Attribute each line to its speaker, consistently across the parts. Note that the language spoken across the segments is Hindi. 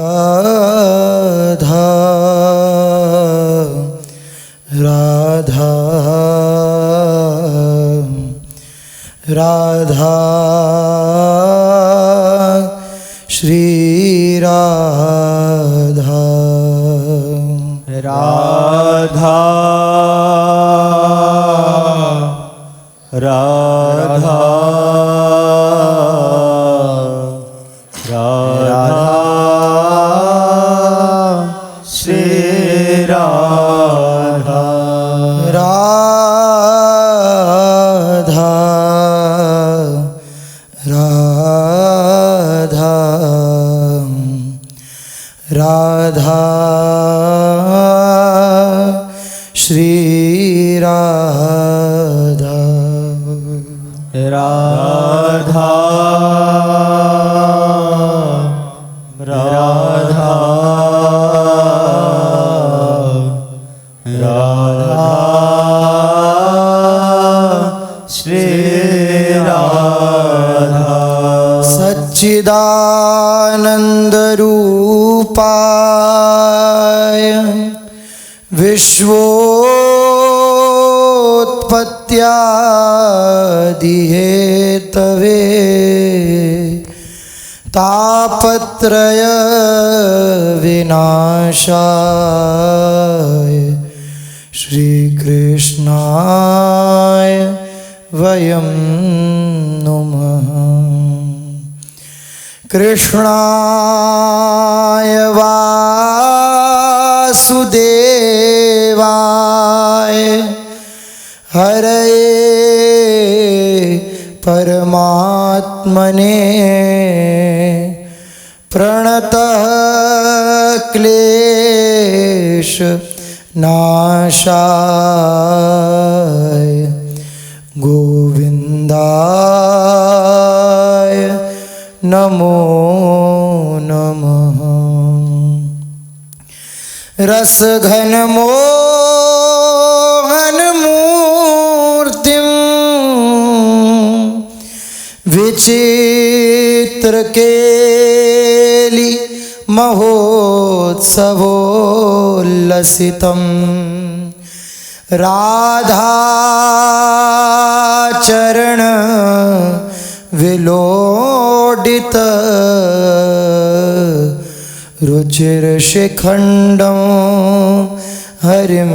Speaker 1: राधा राधा राधा श्री राधा
Speaker 2: राधा राधा राधा श्री राधा
Speaker 1: राधा राधा राधा श्री राधा
Speaker 2: राधा राधा राधा श्री राधा
Speaker 1: सच्चिदानंद रूपाय विश्वोत्पत्त्यादि हेतवे तापत्रय विनाशाय श्री कृष्णाय वयं नुमः। कृष्णाय वासुदेवाय हरये परमात्मने प्रणतः क्लेश नाशाय गोविन्दाय नमो नमः। रसघन मोहन मूर्तिं विचित्र केली महोत्सवोल्लसितं राधा चरण विलोडित रुचिरशिखण्डं हरिं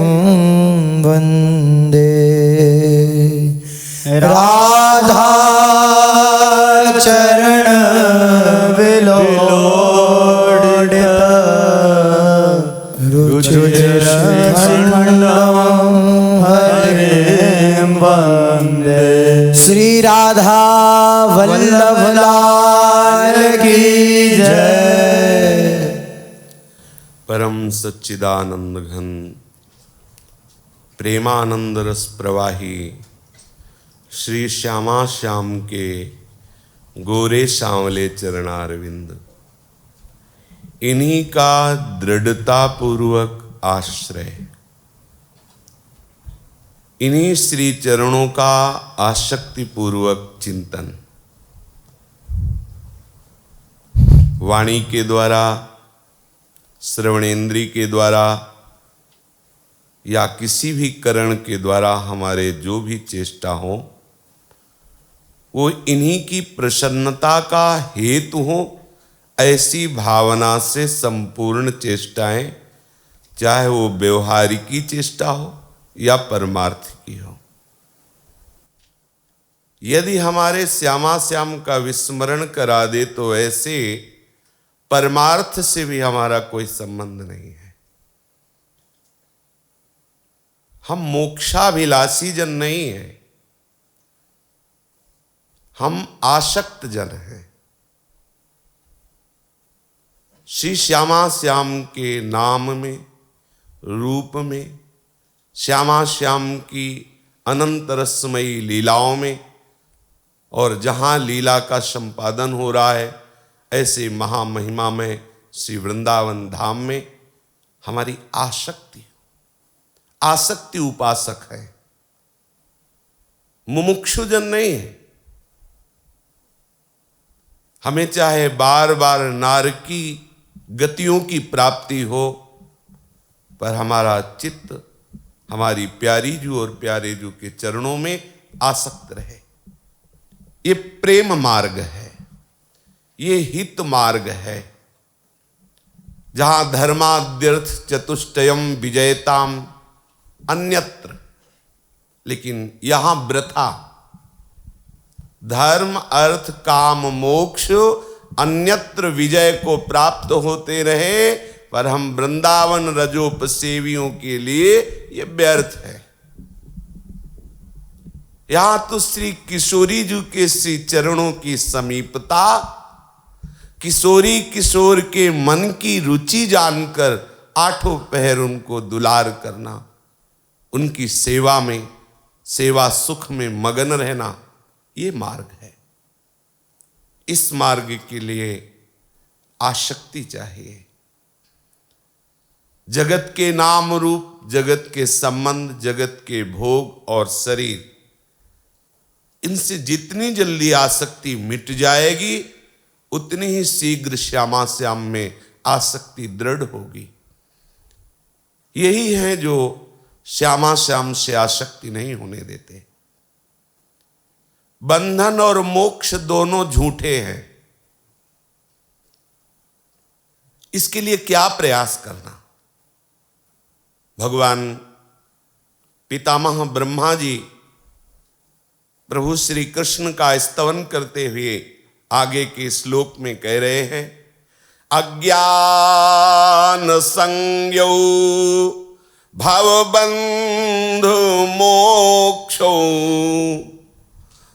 Speaker 1: वन्दे। राधा चरण विलोडित रुचिरशिखण्डं हरिं वन्दे। श्री राधा वल्लभ लाल की जय।
Speaker 3: परम सच्चिदानंद घन प्रेमानंद रस प्रवाही श्री श्यामा श्याम के गोरे सांवले चरणारविंद, इन्हीं का दृढ़ता पूर्वक आश्रय, इन्हीं श्री चरणों का आसक्ति पूर्वक चिंतन, वाणी के द्वारा, श्रवणेन्द्रिय के द्वारा या किसी भी करण के द्वारा हमारे जो भी चेष्टा हो, वो इन्हीं की प्रसन्नता का हेतु हो, ऐसी भावना से संपूर्ण चेष्टाएं, चाहे वो व्यवहारिकी चेष्टा हो या परमार्थ की हो, यदि हमारे श्यामा श्याम का विस्मरण करा दे तो ऐसे परमार्थ से भी हमारा कोई संबंध नहीं है। हम मोक्षाभिलाषी जन नहीं हैं, हम आसक्त जन हैं। श्री श्यामा श्याम के नाम में, रूप में, श्यामा श्याम की अनंत रसमयी लीलाओं में, और जहाँ लीला का संपादन हो रहा है ऐसे महामहिमा में श्री वृंदावन धाम में हमारी आसक्ति, आसक्ति उपासक है, मुमुक्षुजन नहीं है। हमें चाहे बार बार नारकी गतियों की प्राप्ति हो, पर हमारा चित्त हमारी प्यारी जू और प्यारे जू के चरणों में आसक्त रहे। ये प्रेम मार्ग है, ये हित मार्ग है, जहां धर्माद्यर्थ चतुष्टयम विजयताम अन्यत्र, लेकिन यहां वृथा धर्म अर्थ काम मोक्ष अन्यत्र विजय को प्राप्त होते रहे, पर हम वृंदावन रजोपसेवियों के लिए ये व्यर्थ है। यहां तो श्री किशोरी जी के श्री चरणों की समीपता, किशोरी किशोर के मन की रुचि जानकर आठों पहर उनको दुलार करना, उनकी सेवा में, सेवा सुख में मगन रहना, ये मार्ग है। इस मार्ग के लिए आसक्ति चाहिए। जगत के नाम रूप, जगत के संबंध, जगत के भोग और शरीर, इनसे जितनी जल्दी आसक्ति मिट जाएगी, उतनी ही शीघ्र श्यामा श्याम में आसक्ति दृढ़ होगी। यही है जो श्यामा श्याम से आसक्ति नहीं होने देते। बंधन और मोक्ष दोनों झूठे हैं। इसके लिए क्या प्रयास करना? भगवान पितामह ब्रह्मा जी प्रभु श्री कृष्ण का स्तवन करते हुए आगे के श्लोक में कह रहे हैं, अज्ञान संज्ञौ भवबंधु मोक्षौ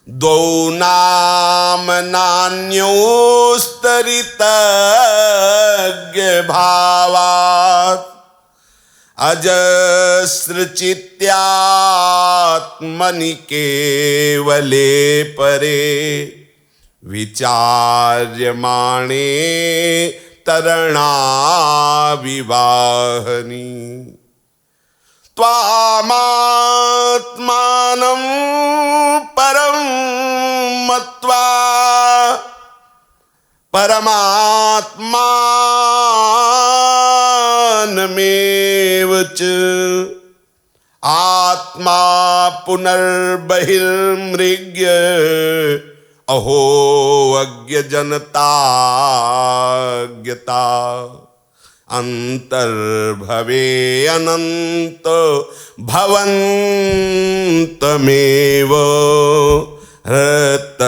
Speaker 3: द्वौ नाम नान्योस्तरितज्ञ भावात् अजस्रचित्यात्मनि केवले परे विचार्यमाणे तरणाविवाहनी त्वामात्मानं परं मत्वा परमात्मानमेव च आत्मा पुनर्बहिर्मृग्य अहो अज्ञजनताज्ञता अंतर्भवे अनंत भवन्तमेव हृतत्यजन्तो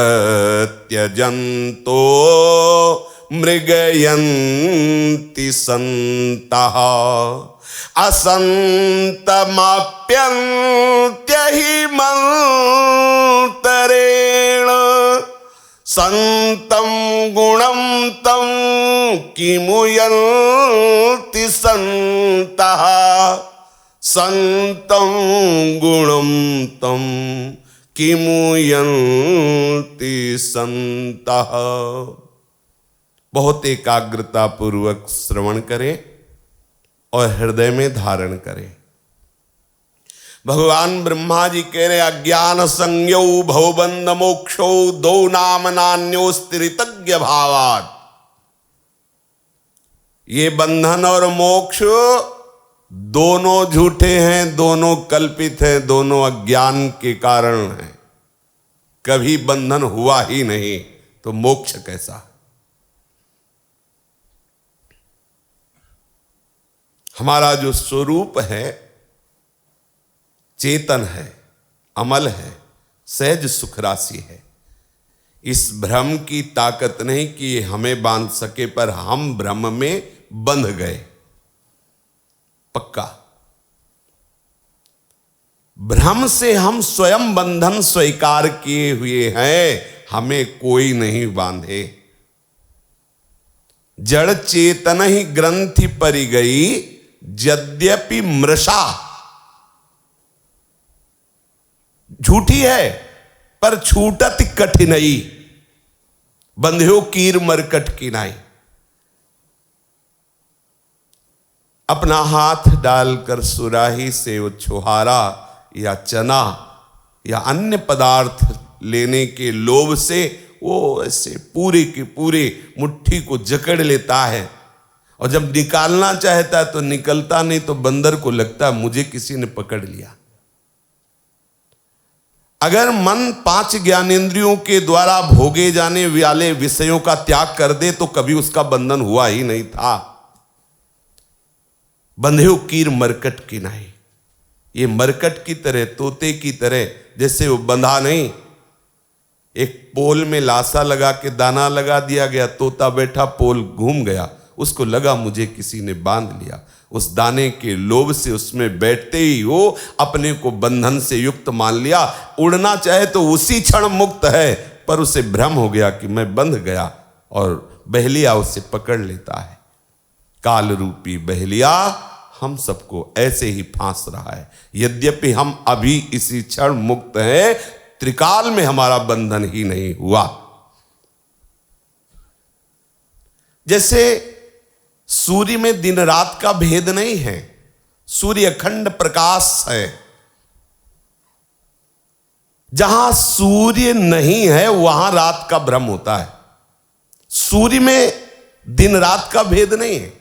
Speaker 3: मृगयन्ति सन्तः असन्तमप्यन्त्यहिमन्तरेण संतं गुणं तं किमुयन्ति सन्तः संतं गुणं तं किमुयन्ति सन्तः। बहुत एकाग्रता पूर्वक श्रवण करें और हृदय में धारण करें। भगवान ब्रह्मा जी कह रहे, अज्ञान संज्ञौ भवबंध मोक्षौ दो नाम नान्योस्तिरितज्ञ भावात्। ये बंधन और मोक्ष दोनों झूठे हैं, दोनों कल्पित हैं, दोनों अज्ञान के कारण हैं। कभी बंधन हुआ ही नहीं तो मोक्ष कैसा? हमारा जो स्वरूप है चेतन है, अमल है, सहज सुख राशि है। इस भ्रम की ताकत नहीं कि ये हमें बांध सके, पर हम भ्रम में बंध गए पक्का। भ्रम से हम स्वयं बंधन स्वीकार किए हुए हैं, हमें कोई नहीं बांधे। जड़ चेतन ही ग्रंथि परि गई, यद्यपि मृषा झूठी है पर छूटत कठिनाई, बंध्यो कीर मरकट किनाई। अपना हाथ डालकर सुराही से वो छुहारा या चना या अन्य पदार्थ लेने के लोभ से वो ऐसे पूरे के पूरे मुट्ठी को जकड़ लेता है और जब निकालना चाहता है तो निकलता नहीं, तो बंदर को लगता है मुझे किसी ने पकड़ लिया। अगर मन 5 ज्ञानेंद्रियों के द्वारा भोगे जाने वाले विषयों का त्याग कर दे तो कभी उसका बंधन हुआ ही नहीं था। बंधे कीर मरकट की नहीं, ये मरकट की तरह, तोते की तरह, जैसे वो बंधा नहीं, एक पोल में लाशा लगा के दाना लगा दिया गया, तोता बैठा, पोल घूम गया, उसको लगा मुझे किसी ने बांध लिया। उस दाने के लोभ से उसमें बैठते ही वो अपने को बंधन से युक्त मान लिया। उड़ना चाहे तो उसी क्षण मुक्त है, पर उसे भ्रम हो गया कि मैं बंध गया, और बहलिया उसे पकड़ लेता है। काल रूपी बहलिया हम सबको ऐसे ही फांस रहा है। यद्यपि हम अभी इसी क्षण मुक्त हैं, त्रिकाल में हमारा बंधन ही नहीं हुआ। जैसे सूर्य में दिन रात का भेद नहीं है, सूर्य अखंड प्रकाश है। जहां सूर्य नहीं है वहां रात का भ्रम होता है। सूर्य में दिन रात का भेद नहीं है,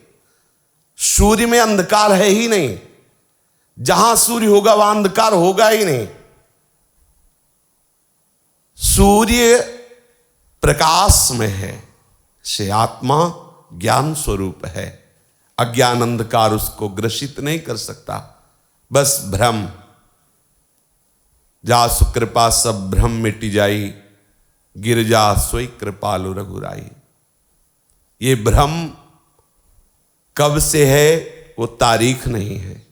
Speaker 3: सूर्य में अंधकार है ही नहीं। जहां सूर्य होगा वहां अंधकार होगा ही नहीं। सूर्य प्रकाश में है, से आत्मा ज्ञान स्वरूप है। अज्ञान अंधकार उसको ग्रसित नहीं कर सकता, बस भ्रम। जा सुकृपा सब भ्रम मिटी जाई, गिरजा सोई कृपालु रघुराई। ये भ्रम कब से है वो तारीख नहीं है।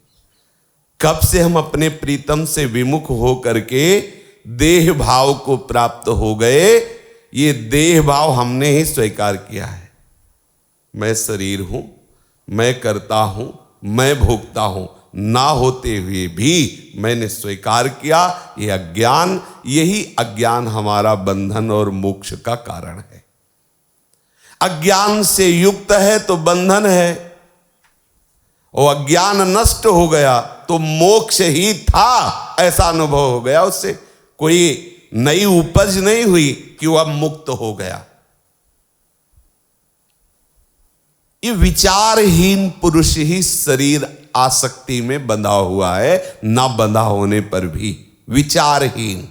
Speaker 3: कब से हम अपने प्रीतम से विमुख हो करके देह भाव को प्राप्त हो गए, ये देह भाव हमने ही स्वीकार किया है। मैं शरीर हूं, मैं करता हूं, मैं भोगता हूं, ना होते हुए भी मैंने स्वीकार किया। ये अज्ञान, यही अज्ञान हमारा बंधन और मोक्ष का कारण है। अज्ञान से युक्त है तो बंधन है, और अज्ञान नष्ट हो गया तो मोक्ष ही था, ऐसा अनुभव हो गया। उससे कोई नई उपज नहीं हुई कि वह मुक्त हो गया। ये विचारहीन पुरुष ही शरीर आसक्ति में बंधा हुआ है, ना बंधा होने पर भी विचारहीन।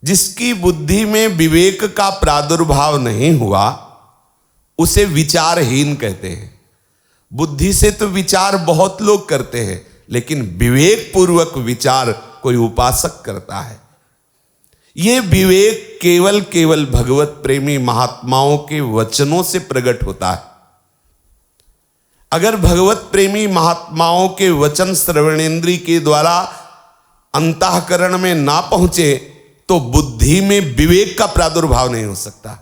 Speaker 3: जिसकी बुद्धि में विवेक का प्रादुर्भाव नहीं हुआ उसे विचारहीन कहते हैं। बुद्धि से तो विचार बहुत लोग करते हैं, लेकिन विवेक पूर्वक विचार कोई उपासक करता है। ये विवेक केवल भगवत प्रेमी महात्माओं के वचनों से प्रकट होता है। अगर भगवत प्रेमी महात्माओं के वचन श्रवणेन्द्रिय के द्वारा अंतःकरण में ना पहुंचे तो बुद्धि में विवेक का प्रादुर्भाव नहीं हो सकता।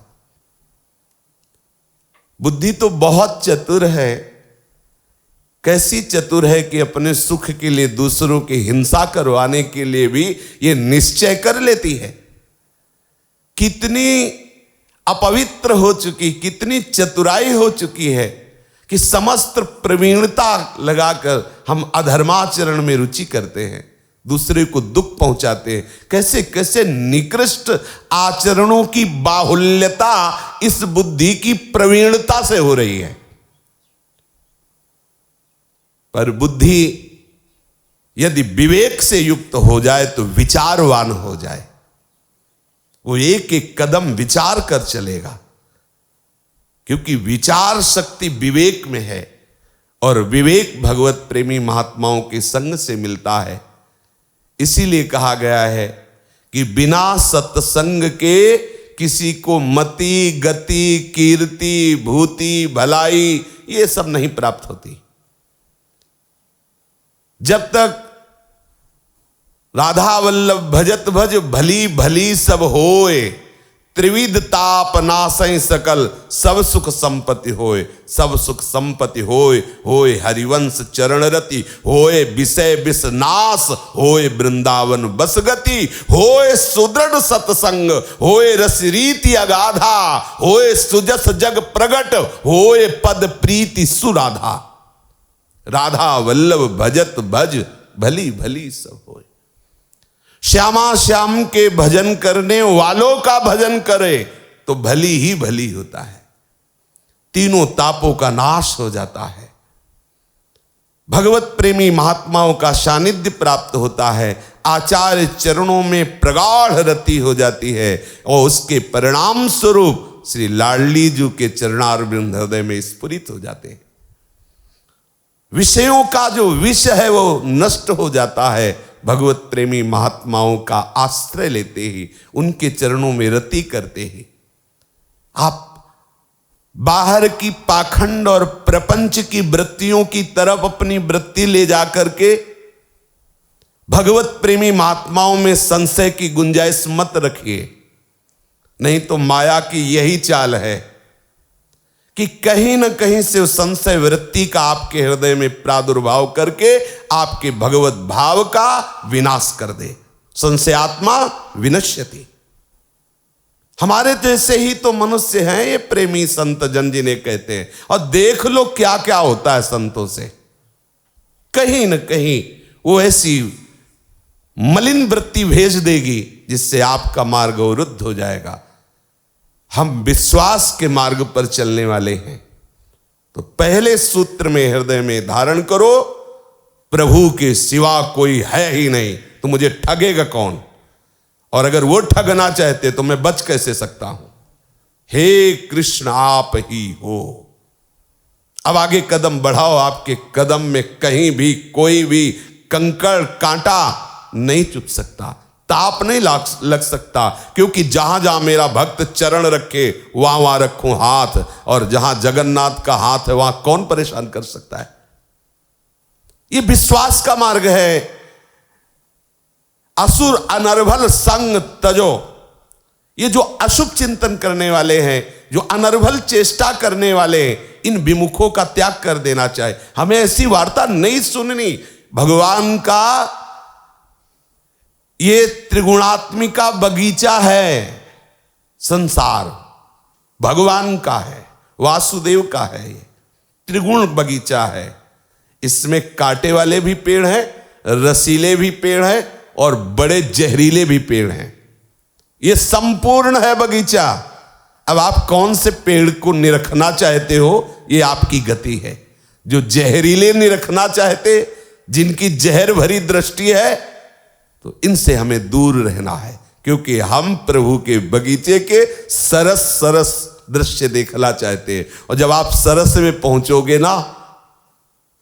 Speaker 3: बुद्धि तो बहुत चतुर है। कैसी चतुर है कि अपने सुख के लिए दूसरों की हिंसा करवाने के लिए भी ये निश्चय कर लेती है। कितनी अपवित्र हो चुकी, कितनी चतुराई हो चुकी है कि समस्त प्रवीणता लगाकर हम अधर्माचरण में रुचि करते हैं, दूसरे को दुख पहुंचाते हैं। कैसे कैसे निकृष्ट आचरणों की बाहुल्यता इस बुद्धि की प्रवीणता से हो रही है। पर बुद्धि यदि विवेक से युक्त हो जाए तो विचारवान हो जाए, वो एक एक कदम विचार कर चलेगा, क्योंकि विचार शक्ति विवेक में है और विवेक भगवत प्रेमी महात्माओं के संग से मिलता है। इसीलिए कहा गया है कि बिना सत्संग के किसी को मति, गति, कीर्ति, भूति, भलाई ये सब नहीं प्राप्त होती। जब तक राधा वल्लभ भजत भज भली भली सब होए, त्रिविध ताप नासै सकल सब सुख संपत्ति होए। सब सुख संपत्ति होए होए हरिवंश चरण रति, होए विषय विष नाश, होए वृंदावन बस गति, होए सुदृढ़ सत्संग, होए रस रीति अगाधा, होए सुजस जग प्रगट, होए पद प्रीति सुराधा। राधा वल्लभ भजत भज भली भली सब होए। श्यामा श्याम के भजन करने वालों का भजन करे तो भली ही भली होता है। तीनों तापों का नाश हो जाता है। भगवत प्रेमी महात्माओं का सानिध्य प्राप्त होता है, आचार्य चरणों में प्रगाढ़ रति हो जाती है और उसके परिणाम स्वरूप श्री लाडली जी के चरणारविंद हृदय में स्फुरित हो जाते हैं। विषयों का जो विष है वो नष्ट हो जाता है। भगवत प्रेमी महात्माओं का आश्रय लेते ही, उनके चरणों में रति करते ही आप बाहर की पाखंड और प्रपंच की वृत्तियों की तरफ अपनी वृत्ति ले जाकर के भगवत प्रेमी महात्माओं में संशय की गुंजाइश मत रखिए। नहीं तो माया की यही चाल है कि कहीं न कहीं से उस संशय वृत्ति का आपके हृदय में प्रादुर्भाव करके आपके भगवत भाव का विनाश कर दे। संशयात्मा विनश्यति। हमारे जैसे ही तो मनुष्य हैं ये प्रेमी संत जन जिन्हें कहते हैं, और देख लो क्या क्या होता है संतों से। कहीं न कहीं वो ऐसी मलिन वृत्ति भेज देगी जिससे आपका मार्ग अवरुद्ध हो जाएगा। हम विश्वास के मार्ग पर चलने वाले हैं, तो पहले सूत्र में हृदय में धारण करो, प्रभु के सिवा कोई है ही नहीं, तो मुझे ठगेगा कौन? और अगर वो ठगना चाहते तो मैं बच कैसे सकता हूं? हे कृष्ण आप ही हो। अब आगे कदम बढ़ाओ, आपके कदम में कहीं भी कोई भी कंकड़ कांटा नहीं चुभ सकता, ताप नहीं लग सकता, क्योंकि जहां जहां मेरा भक्त चरण रखे वहां वहां रखूं हाथ, और जहां जगन्नाथ का हाथ है वहां कौन परेशान कर सकता है? ये विश्वास का मार्ग है। असुर अनर्भल संग तजो। ये जो अशुभ चिंतन करने वाले हैं, जो अनर्भल चेष्टा करने वाले हैं, इन विमुखों का त्याग कर देना चाहिए। हमें ऐसी वार्ता नहीं सुननी। भगवान का ये त्रिगुणात्मिका बगीचा है, संसार भगवान का है, वासुदेव का है। ये त्रिगुण बगीचा है। इसमें कांटे वाले भी पेड़ हैं, रसीले भी पेड़ हैं, और बड़े जहरीले भी पेड़ हैं। ये संपूर्ण है बगीचा। अब आप कौन से पेड़ को निरखना चाहते हो, ये आपकी गति है। जो जहरीले निरखना चाहते, जिनकी जहर भरी दृष्टि है, तो इनसे हमें दूर रहना है, क्योंकि हम प्रभु के बगीचे के सरस सरस दृश्य देखना चाहते हैं। और जब आप सरस में पहुंचोगे ना,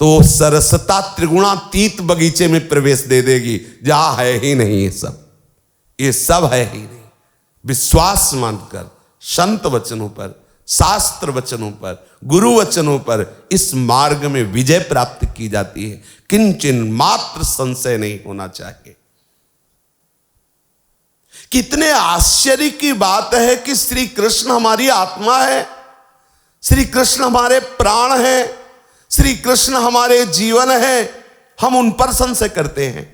Speaker 3: तो सरसता त्रिगुणातीत बगीचे में प्रवेश दे देगी, जहां है ही नहीं ये सब है ही नहीं। विश्वास मानकर संत वचनों पर, शास्त्र वचनों पर, गुरु वचनों पर इस मार्ग में विजय प्राप्त की जाती है। किंचन मात्र संशय नहीं होना चाहिए। कितने आश्चर्य की बात है कि श्री कृष्ण हमारी आत्मा है, श्री कृष्ण हमारे प्राण हैं, श्री कृष्ण हमारे जीवन है। हम उन पर संशय करते हैं,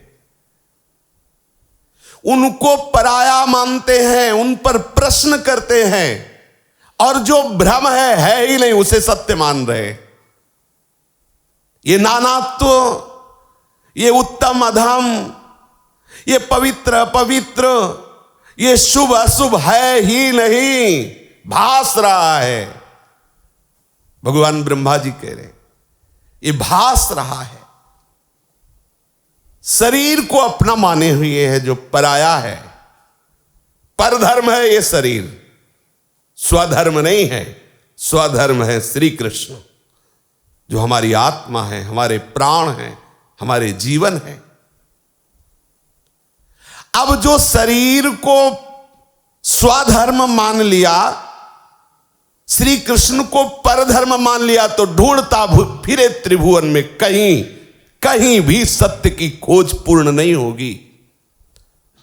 Speaker 3: उनको पराया मानते हैं, उन पर प्रश्न करते हैं, और जो भ्रम है ही नहीं उसे सत्य मान रहे। ये नानात्व, ये उत्तम अधम, ये पवित्र अपवित्र, ये शुभ अशुभ है ही नहीं, भास रहा है। भगवान ब्रह्मा जी कह रहे हैं ये भास रहा है। शरीर को अपना माने हुए है जो पराया है, परधर्म है ये शरीर, स्वधर्म नहीं है। स्वधर्म है श्री कृष्ण, जो हमारी आत्मा है, हमारे प्राण हैं, हमारे जीवन है। अब जो शरीर को स्वधर्म मान लिया, श्री कृष्ण को परधर्म मान लिया, तो ढूंढता फिरे त्रिभुवन में कहीं भी सत्य की खोज पूर्ण नहीं होगी।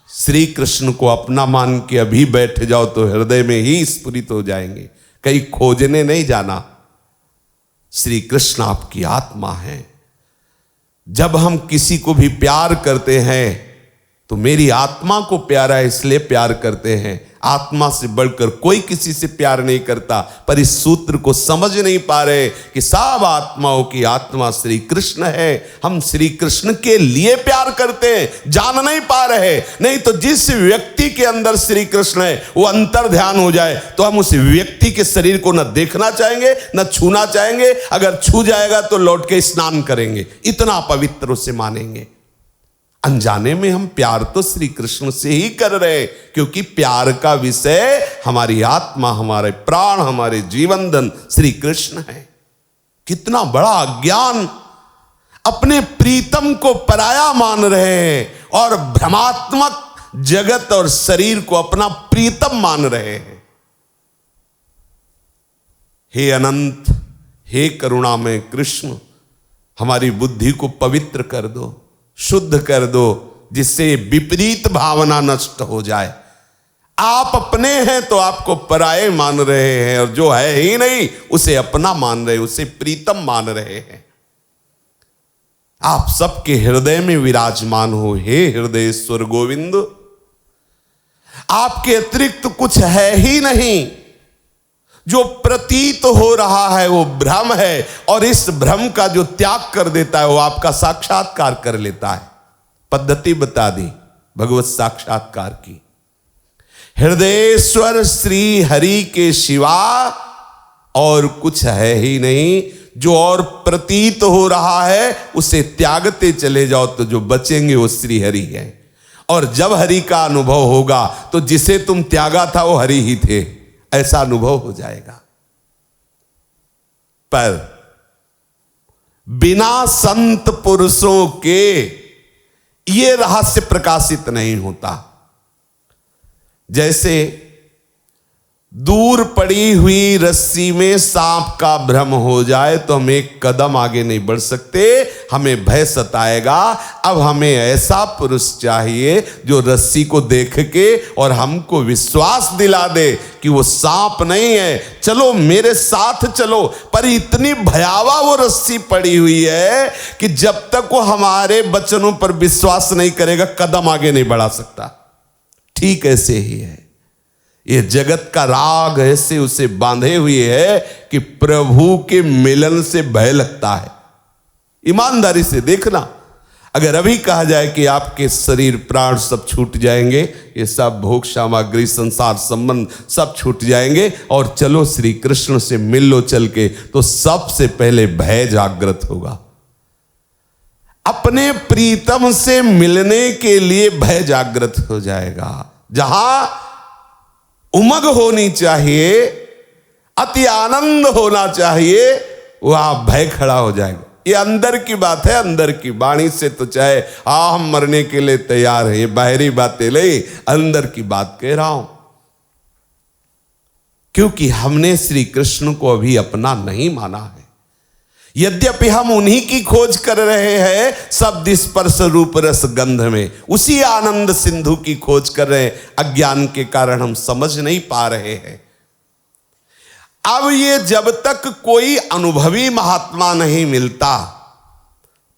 Speaker 3: श्री कृष्ण को अपना मान के अभी बैठ जाओ तो हृदय में ही स्फुरित हो जाएंगे, कहीं खोजने नहीं जाना। श्री कृष्ण आपकी आत्मा है। जब हम किसी को भी प्यार करते हैं तो मेरी आत्मा को प्यारा है इसलिए प्यार करते हैं, आत्मा से बढ़कर कोई किसी से प्यार नहीं करता, पर इस सूत्र को समझ नहीं पा रहे कि सब आत्माओं की आत्मा श्री कृष्ण है। हम श्री कृष्ण के लिए प्यार करते हैं, जान नहीं पा रहे। नहीं तो जिस व्यक्ति के अंदर श्री कृष्ण है वो अंतर ध्यान हो जाए तो हम उस व्यक्ति के शरीर को न देखना चाहेंगे न छूना चाहेंगे। अगर छू जाएगा तो लौट के स्नान करेंगे, इतना पवित्र उसे मानेंगे। अनजाने में हम प्यार तो श्री कृष्ण से ही कर रहे हैं, क्योंकि प्यार का विषय हमारी आत्मा, हमारे प्राण, हमारे जीवन धन श्री कृष्ण है। कितना बड़ा अज्ञान, अपने प्रीतम को पराया मान रहे हैं और भ्रमात्मक जगत और शरीर को अपना प्रीतम मान रहे हैं। हे अनंत, हे करुणामय कृष्ण, हमारी बुद्धि को पवित्र कर दो, शुद्ध कर दो, जिससे विपरीत भावना नष्ट हो जाए। आप अपने हैं तो आपको पराये मान रहे हैं, और जो है ही नहीं उसे अपना मान रहे, उसे प्रीतम मान रहे हैं। आप सबके हृदय में विराजमान हो हे हृदयेश्वर गोविंद। आपके अतिरिक्त कुछ है ही नहीं। जो प्रतीत हो रहा है वो भ्रम है, और इस भ्रम का जो त्याग कर देता है वो आपका साक्षात्कार कर लेता है। पद्धति बता दी भगवत साक्षात्कार की। हृदयेश्वर श्री हरि के सिवा और कुछ है ही नहीं। जो और प्रतीत हो रहा है उसे त्यागते चले जाओ तो जो बचेंगे वो श्री हरि है। और जब हरि का अनुभव होगा तो जिसे तुम त्यागा था वो हरि ही थे, ऐसा अनुभव हो जाएगा। पर बिना संत पुरुषों के ये रहस्य प्रकाशित नहीं होता। जैसे दूर पड़ी हुई रस्सी में सांप का भ्रम हो जाए तो हम एक कदम आगे नहीं बढ़ सकते, हमें भय सताएगा। अब हमें ऐसा पुरुष चाहिए जो रस्सी को देख के और हमको विश्वास दिला दे कि वो सांप नहीं है, चलो मेरे साथ चलो। पर इतनी भयावह वो रस्सी पड़ी हुई है कि जब तक वो हमारे वचनों पर विश्वास नहीं करेगा कदम आगे नहीं बढ़ा सकता। ठीक ऐसे ही है, ये जगत का राग ऐसे उसे बांधे हुए है कि प्रभु के मिलन से भय लगता है। ईमानदारी से देखना, अगर अभी कहा जाए कि आपके शरीर प्राण सब छूट जाएंगे, ये सब भोग सामग्री संसार संबंध सब छूट जाएंगे और चलो श्री कृष्ण से मिल लो चल के, तो सबसे पहले भय जागृत होगा। अपने प्रीतम से मिलने के लिए भय जागृत हो जाएगा। जहां उमग होनी चाहिए, अति आनंद होना चाहिए, वहां भय खड़ा हो जाएगा। ये अंदर की बात है, अंदर की वाणी से तो चाहे हम मरने के लिए तैयार है, ये बाहरी बातें नहीं, अंदर की बात कह रहा हूं। क्योंकि हमने श्री कृष्ण को अभी अपना नहीं माना है। यद्यपि हम उन्हीं की खोज कर रहे हैं, शब्द स्पर्श रूप रस गंध में, उसी आनंद सिंधु की खोज कर रहे हैं, अज्ञान के कारण हम समझ नहीं पा रहे हैं। अब ये जब तक कोई अनुभवी महात्मा नहीं मिलता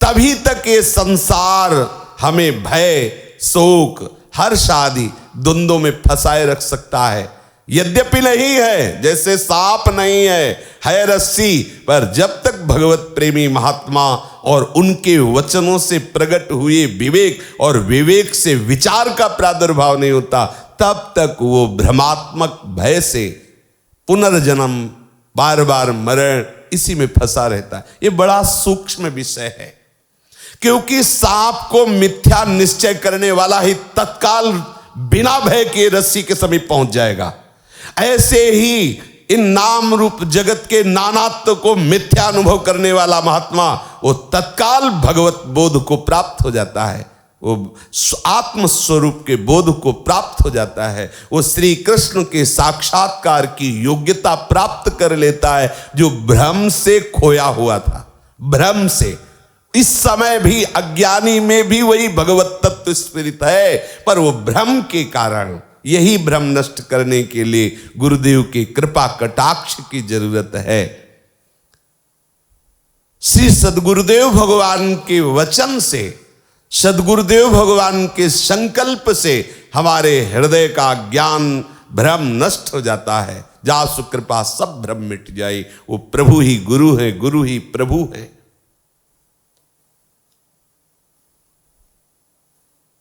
Speaker 3: तभी तक ये संसार हमें भय, शोक, हर्ष आदि द्वंद्वों में फंसाए रख सकता है। यद्यपि नहीं है, जैसे सांप नहीं है रस्सी, पर जब तक भगवत प्रेमी महात्मा और उनके वचनों से प्रकट हुए विवेक और विवेक से विचार का प्रादुर्भाव नहीं होता, तब तक वो भ्रमात्मक भय से पुनर्जन्म, बार बार मरण, इसी में फंसा रहता है। ये बड़ा सूक्ष्म विषय है, क्योंकि सांप को मिथ्या निश्चय करने वाला ही तत्काल बिना भय के रस्सी के समीप पहुंच जाएगा। ऐसे ही इन नाम रूप जगत के नानात्व को मिथ्या अनुभव करने वाला महात्मा वो तत्काल भगवत बोध को प्राप्त हो जाता है, वो आत्म स्वरूप के बोध को प्राप्त हो जाता है, वो श्री कृष्ण के साक्षात्कार की योग्यता प्राप्त कर लेता है, जो भ्रम से खोया हुआ था। भ्रम से इस समय भी अज्ञानी में भी वही भगवत तत्व स्फुरित है, पर वो भ्रम के कारण, यही भ्रम नष्ट करने के लिए गुरुदेव की कृपा कटाक्ष की जरूरत है। श्री सद्गुरुदेव भगवान के वचन से, सद्गुरुदेव भगवान के संकल्प से हमारे हृदय का ज्ञान भ्रम नष्ट हो जाता है। जा सुकृपा सब भ्रम मिट जाए। वो प्रभु ही गुरु है, गुरु ही प्रभु है।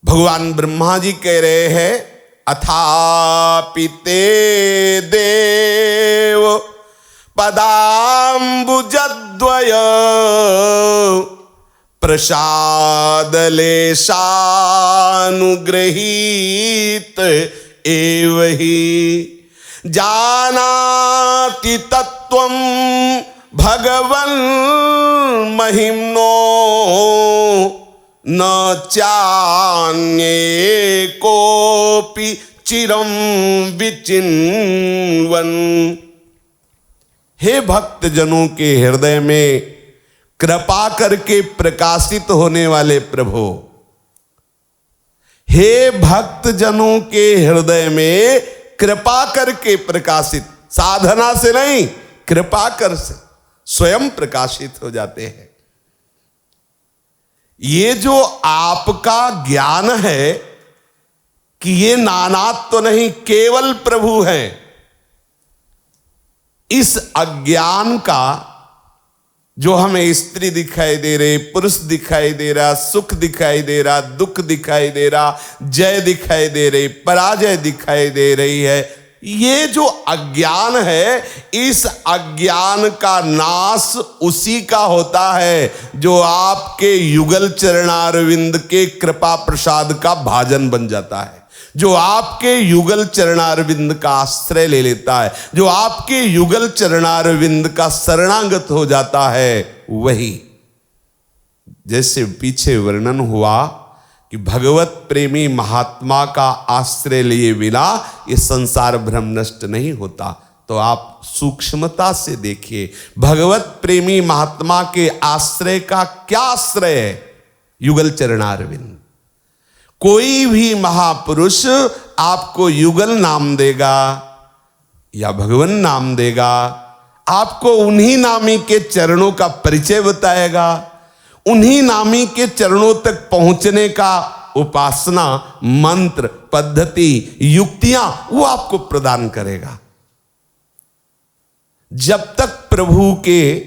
Speaker 3: भगवान ब्रह्मा जी कह रहे हैं अथापि ते देव पदाम्बुजद्वय प्रसादलेशानुगृहीत एव हि जानाति तत्त्वं भगवन् महिम्नो न चान्ये कोपि चिरं विचिन्वन्। हे भक्त जनों के हृदय में कृपा करके प्रकाशित होने वाले प्रभु, हे भक्त जनों के हृदय में कृपा करके प्रकाशित, साधना से नहीं कृपा कर से स्वयं प्रकाशित हो जाते हैं। ये जो आपका ज्ञान है कि ये नानात्व तो नहीं केवल प्रभु है, इस अज्ञान का जो हमें स्त्री दिखाई दे रही, पुरुष दिखाई दे रहा, सुख दिखाई दे रहा, दुख दिखाई दे रहा, जय दिखाई दे रही, पराजय दिखाई दे रही है, ये जो अज्ञान है, इस अज्ञान का नाश उसी का होता है जो आपके युगल चरणारविंद के कृपा प्रसाद का भाजन बन जाता है, जो आपके युगल चरणारविंद का आश्रय ले लेता है, जो आपके युगल चरणारविंद का शरणागत हो जाता है। वही जैसे पीछे वर्णन हुआ कि भगवत प्रेमी महात्मा का आश्रय लिए बिना ये संसार भ्रम नष्ट नहीं होता। तो आप सूक्ष्मता से देखिए, भगवत प्रेमी महात्मा के आश्रय का क्या आश्रय है? युगल चरणारविंद। कोई भी महापुरुष आपको युगल नाम देगा या भगवान नाम देगा, आपको उन्हीं नामी के चरणों का परिचय बताएगा, उन्हीं नामी के चरणों तक पहुंचने का उपासना मंत्र पद्धति युक्तियां वो आपको प्रदान करेगा। जब तक प्रभु के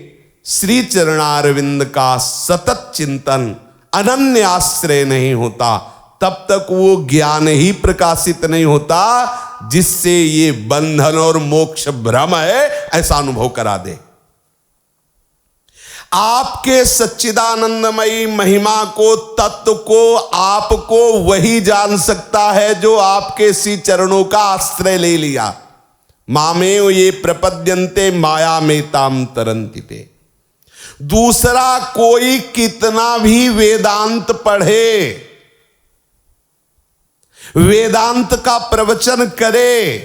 Speaker 3: श्री चरणारविंद का सतत चिंतन अनन्य आश्रय नहीं होता, तब तक वो ज्ञान ही प्रकाशित नहीं होता जिससे ये बंधन और मोक्ष भ्रम है ऐसा अनुभव करा दे। आपके सच्चिदानंदमयी महिमा को, तत्व को, आपको वही जान सकता है जो आपके श्री चरणों का आश्रय ले लिया। मामेव ये प्रपद्यन्ते माया में ताम तरन्ति ते। दूसरा कोई कितना भी वेदांत पढ़े, वेदांत का प्रवचन करे,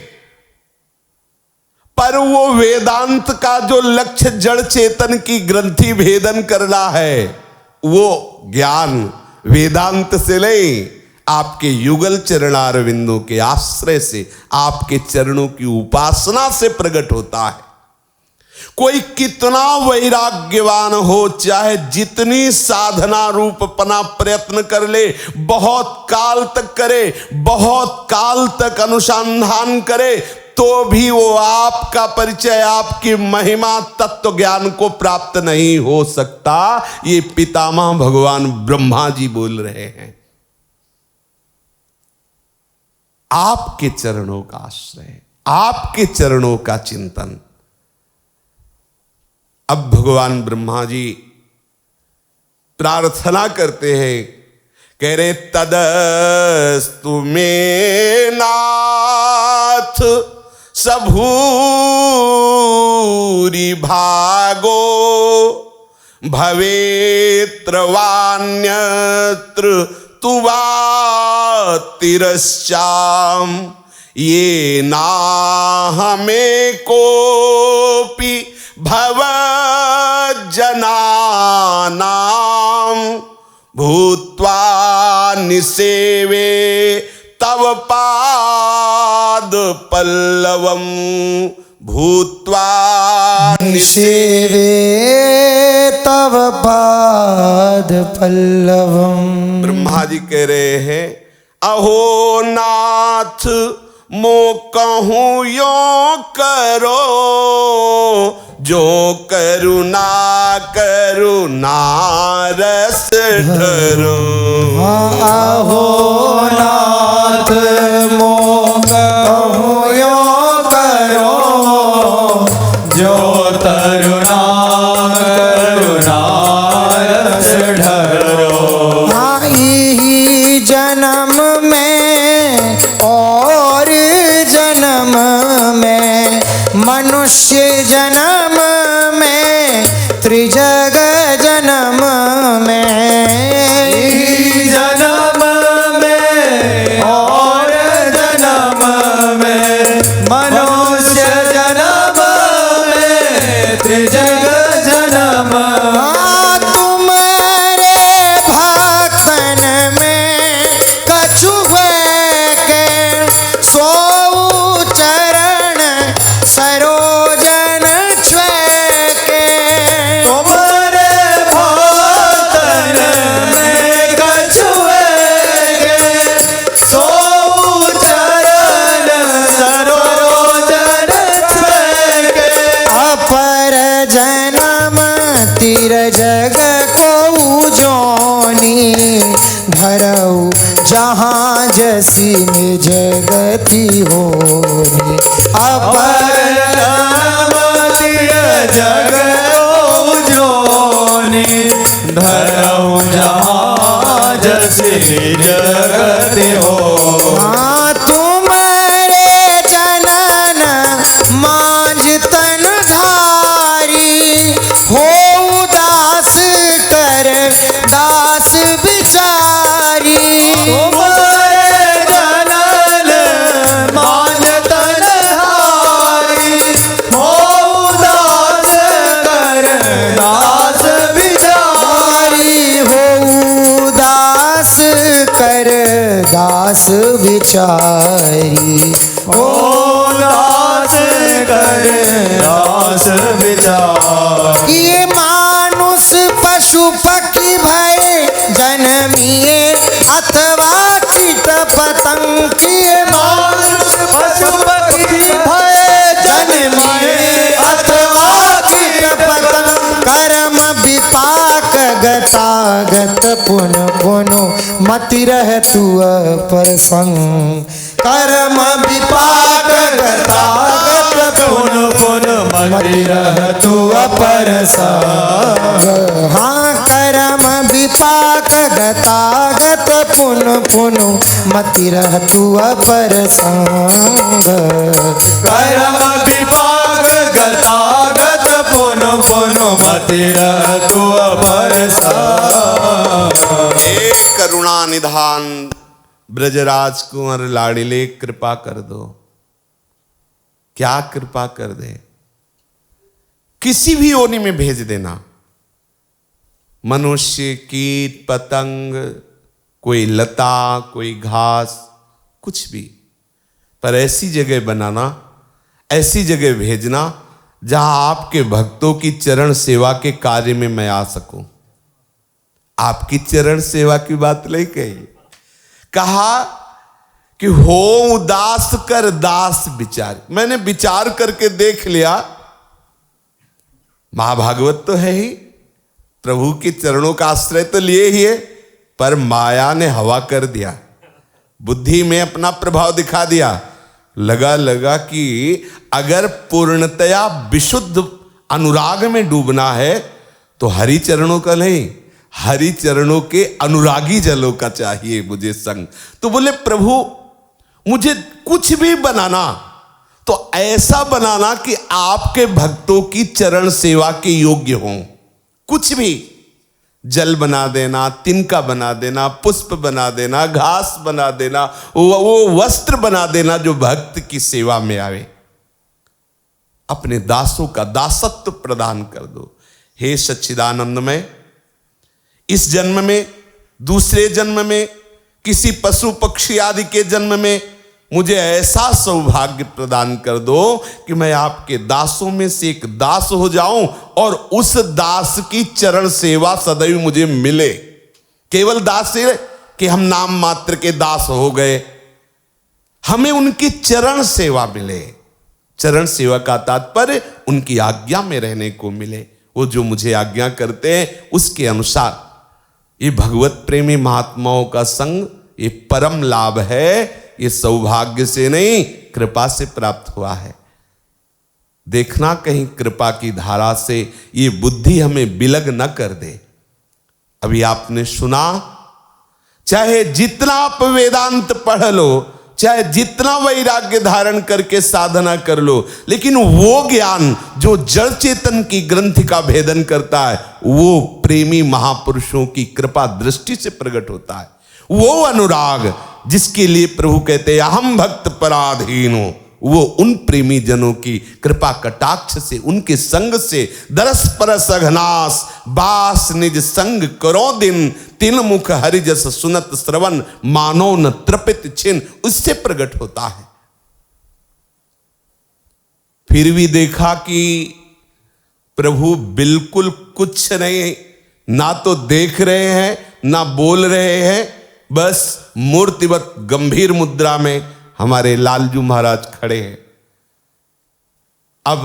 Speaker 3: पर वो वेदांत का जो लक्ष्य जड़ चेतन की ग्रंथि भेदन करना है, वो ज्ञान वेदांत से नहीं, आपके युगल चरणारविंदों के आश्रय से, आपके चरणों की उपासना से प्रकट होता है। कोई कितना वैराग्यवान हो, चाहे जितनी साधना रूपपना प्रयत्न कर ले, बहुत काल तक करे, बहुत काल तक अनुसंधान करे, तो भी वो आपका परिचय, आपकी महिमा तत्व ज्ञान को प्राप्त नहीं हो सकता। ये पितामह भगवान ब्रह्मा जी बोल रहे हैं। आपके चरणों का आश्रय, आपके चरणों का चिंतन। अब भगवान ब्रह्मा जी प्रार्थना करते हैं, कह रहे तदस्तु मे नाथ सबूरी भागो भवेत्र वान्यत्र तुवा तिरश्चाम ये ना हमें कोपि भव जनानाम भूत्वा निसेवे तव पाद पल्लवम भूत्वा
Speaker 1: निसेवे तव पाद पल्लवम।
Speaker 3: ब्रह्मा जी कह रहे हैं, अहो नाथ मो कहूँ यो करो, जो करुणा करुणा रस ढरो।
Speaker 1: आहो नाथ मोह कहूँ यो करो,
Speaker 2: जो तरुणा करुणा रस ढरो।
Speaker 1: आई जन्म में और जन्म में, मनुष्य जन्म में, त्रिजग जन्म में,
Speaker 2: जन्म में और जन्म में, मनुष्य जन्म में, त्रिजग जन्म।
Speaker 1: तुम्हारे भक्तन में कछुए के सो चरण सरोजन छुए।
Speaker 2: तुम्हारे भक्तन में कछुए के सो चरण सरोजन छुए के।
Speaker 1: अपर जन्म तिर जग को जोनी, धरऊ जहाँ जसी में जगती होनी। अपर
Speaker 2: जग जोनी, धरऊ जहाँ जसी जगत हो।
Speaker 1: हाँ तुम्हारे जनन मांझ तन धारी, हो दास कर दास बिचारी।
Speaker 2: तुम्हारे जनन मांझ तन धारी, हो दास कर दास बिचारी।
Speaker 1: हो दास कर दास बिचारी।
Speaker 2: हो दास कर दास बिचारी।
Speaker 1: ये मानुष पशु पक्षी भय जन्मिए, अथवा कीट पतंग की।
Speaker 2: मानुष पशु पक्षी भय जन्मिए,
Speaker 1: अथवा कीट पतंग, कर्म विपाक गतागत पुन पुनो मति रह तू पर संग। कर्म विपाक गतागत
Speaker 2: पुन पुन मति रह तू अपर संग।
Speaker 1: हाँ कर्म विपाक गतागत पुन पुनो मति रह तू अपर संग।
Speaker 2: कर्म विपाक गतागत पुन पुन मति रह तू अपर संग।
Speaker 3: हे करुणा निधान ब्रजराज कुंवर लाडिले, कृपा कर दो। क्या कृपा कर दे? किसी भी योनि में भेज देना। मनुष्य, कीट, पतंग, कोई लता, कोई घास, कुछ भी, पर ऐसी जगह बनाना, ऐसी जगह भेजना जहां आपके भक्तों की चरण सेवा के कार्य में मैं आ सकूं। आपकी चरण सेवा की बात नहीं कही, कहा कि हो उदास कर दास विचार। मैंने विचार करके देख लिया, महाभागवत तो है ही, प्रभु के चरणों का आश्रय तो लिए ही है, पर माया ने हवा कर दिया, बुद्धि में अपना प्रभाव दिखा दिया। लगा कि अगर पूर्णतया विशुद्ध अनुराग में डूबना है तो हरि चरणों का नहीं, हरि चरणों के अनुरागी जलों का चाहिए मुझे संग। तो बोले प्रभु मुझे कुछ भी बनाना तो ऐसा बनाना कि आपके भक्तों की चरण सेवा के योग्य हों। कुछ भी, जल बना देना, तिनका बना देना, पुष्प बना देना, घास बना देना, वो वस्त्र बना देना जो भक्त की सेवा में आवे। अपने दासों का दासत्व प्रदान कर दो। हे सच्चिदानंदमय, इस जन्म में, दूसरे जन्म में, किसी पशु पक्षी आदि के जन्म में मुझे ऐसा सौभाग्य प्रदान कर दो कि मैं आपके दासों में से एक दास हो जाऊं और उस दास की चरण सेवा सदैव मुझे मिले। केवल दास है कि हम नाम मात्र के दास हो गए, हमें उनकी चरण सेवा मिले। चरण सेवा का तात्पर्य उनकी आज्ञा में रहने को मिले। वो जो मुझे आज्ञा करते हैं उसके अनुसार। ये भगवत प्रेमी महात्माओं का संग ये परम लाभ है। ये सौभाग्य से नहीं, कृपा से प्राप्त हुआ है। देखना कहीं कृपा की धारा से ये बुद्धि हमें बिलग न कर दे। अभी आपने सुना, चाहे जितना आप वेदांत पढ़ लो, चाहे जितना वैराग्य धारण करके साधना कर लो, लेकिन वो ज्ञान जो जड़ चेतन की ग्रंथि का भेदन करता है, वो प्रेमी महापुरुषों की कृपा दृष्टि से प्रकट होता है। वो अनुराग जिसके लिए प्रभु कहते हैं अहम भक्त पराधीन हो, वो उन प्रेमी जनों की कृपा कटाक्ष से, उनके संग से, दरस परस अघनास बास निज संग करो दिन, तीन मुख हरिजस सुनत श्रवण मानो न तृपित छिन, उससे प्रकट होता है। फिर भी देखा कि प्रभु बिल्कुल कुछ नहीं, ना तो देख रहे हैं ना बोल रहे हैं, बस मूर्तिवत गंभीर मुद्रा में हमारे लालजू महाराज खड़े हैं। अब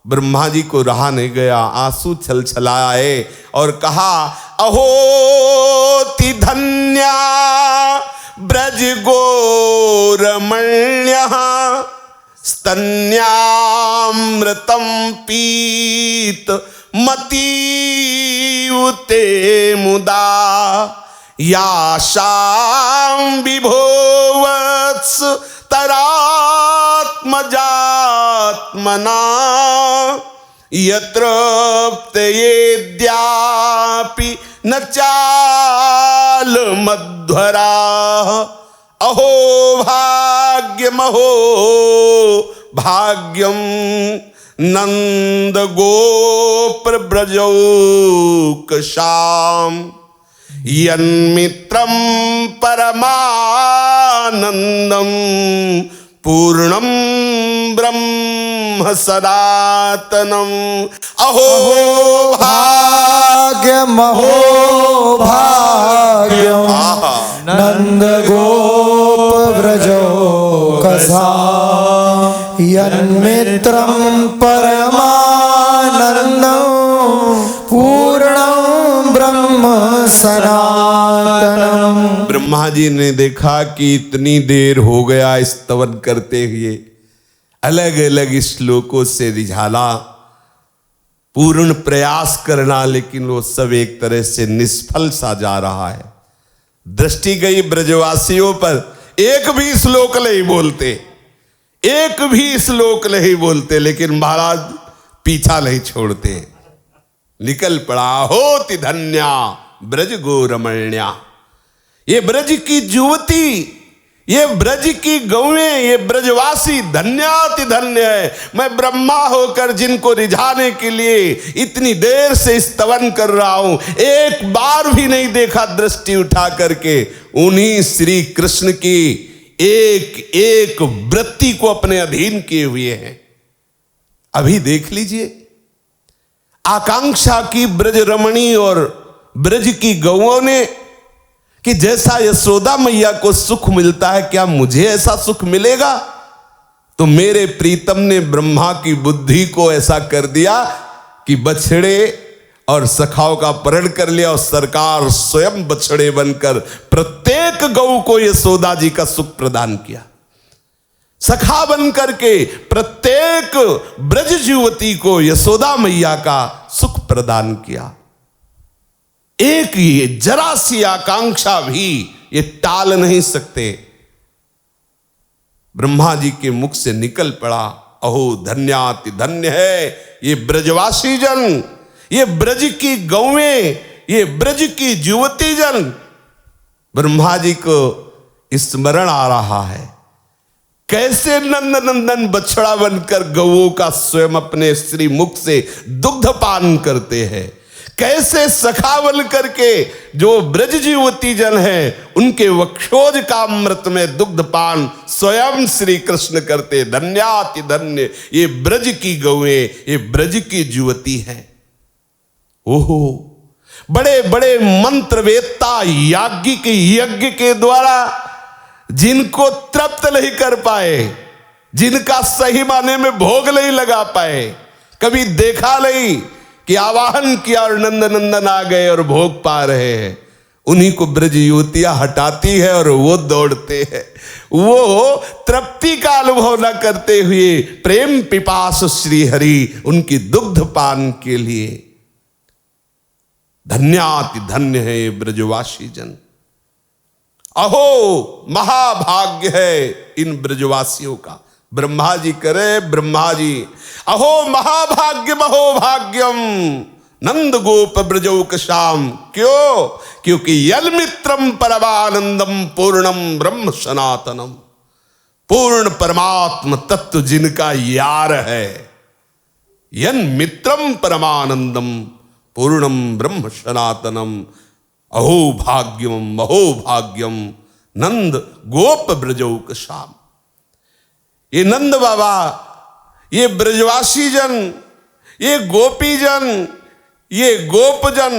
Speaker 3: ब्रह्मा जी को रहा नहीं गया, आंसू छल छलाए और कहा, अहो ति धन्या ब्रज गोरमण्य स्तन्यामृतम पीत मतीउते मुदा याशां विभोवत्स तरात्मजात्मना यत्र प्तयेद्यापि न चाल मध्वरा अहो भाग्यमहो भाग्यम नंद गोप्र ब्रजौकशाम यन्मित्रं परमानंदम पूर्णम ब्रह्म सनातनम अहो
Speaker 1: भाग्यमहो भाग्यम नंद गोप व्रजो कसा यन्मित्रं परमानंदम पूर्णं ब्रह्म सनातनम।
Speaker 3: ब्रह्मा जी ने देखा कि इतनी देर हो गया स्तवन करते हुए, अलग अलग श्लोकों से रिझाना, पूर्ण प्रयास करना, लेकिन वो सब एक तरह से निष्फल सा जा रहा है। दृष्टि गई ब्रजवासियों पर, एक भी श्लोक नहीं बोलते, एक भी श्लोक नहीं बोलते, लेकिन महाराज पीछा नहीं छोड़ते। निकल पड़ा, होति धन्या ब्रज गोरमण्या। ये ब्रज की युवती, ये ब्रज की गौएं, ये ब्रजवासी धन्याति धन्य है। मैं ब्रह्मा होकर जिनको रिझाने के लिए इतनी देर से स्तवन कर रहा हूं, एक बार भी नहीं देखा दृष्टि उठा करके उन्हीं श्री कृष्ण की एक एक वृत्ति को अपने अधीन किए हुए हैं। अभी देख लीजिए, आकांक्षा की ब्रज रमणी और ब्रज की गौओं ने कि जैसा यशोदा मैया को सुख मिलता है, क्या मुझे ऐसा सुख मिलेगा? तो मेरे प्रीतम ने ब्रह्मा की बुद्धि को ऐसा कर दिया कि बछड़े और सखाओं का अपहरण कर लिया, और सरकार स्वयं बछड़े बनकर प्रत्येक गौ को यशोदा जी का सुख प्रदान किया। सखा बन करके प्रत्येक ब्रज युवती को यशोदा मैया का सुख प्रदान किया। एक ये जरा सी आकांक्षा भी ये टाल नहीं सकते। ब्रह्मा जी के मुख से निकल पड़ा, अहो धन्याति धन्य है ये ब्रजवासी जन, ये ब्रज की गौएं, ये ब्रज की युवती जन। ब्रह्मा जी को स्मरण आ रहा है, कैसे नंद नंदन बछड़ा बनकर गौओं का स्वयं अपने श्री मुख से दुग्ध पान करते हैं, कैसे सखा बन करके जो ब्रज युवती जन है उनके वक्षोज का अमृत में दुग्ध पान स्वयं श्री कृष्ण करते। धन्याति धन्य ये ब्रज की गौएं, ये ब्रज की युवती हैं। ओहो, बड़े बड़े मंत्र वेत्ता याज्ञिक यज्ञ के द्वारा जिनको तृप्त नहीं कर पाए, जिनका सही माने में भोग नहीं लगा पाए, कभी देखा नहीं कि आवाहन किया और नंद नंदन आ गए और भोग पा रहे हैं, उन्हीं को ब्रज युवतियां हटाती है और वो दौड़ते हैं। वो तृप्ति का अनुभव न करते हुए प्रेम पिपास श्री हरि उनकी दुग्ध पान के लिए। धन्याति धन्य है ये ब्रजवासी जन। अहो महाभाग्य है इन ब्रजवासियों का। ब्रह्मा जी करे, ब्रह्मा जी अहो महाभाग्य महोभाग्यम नंद गोप ब्रजौक श्याम। क्यों? क्योंकि यल मित्रम परमानंदम पूर्णम ब्रह्म सनातनम। पूर्ण परमात्म तत्व जिनका यार है, यन मित्रम परमानंदम पूर्णम ब्रह्म सनातनम। अहो भाग्यम महोभाग्यम नंद गोप ब्रजौक श्याम। ये नंद बाबा, ये ब्रजवासी जन, ये गोपी जन, ये गोपजन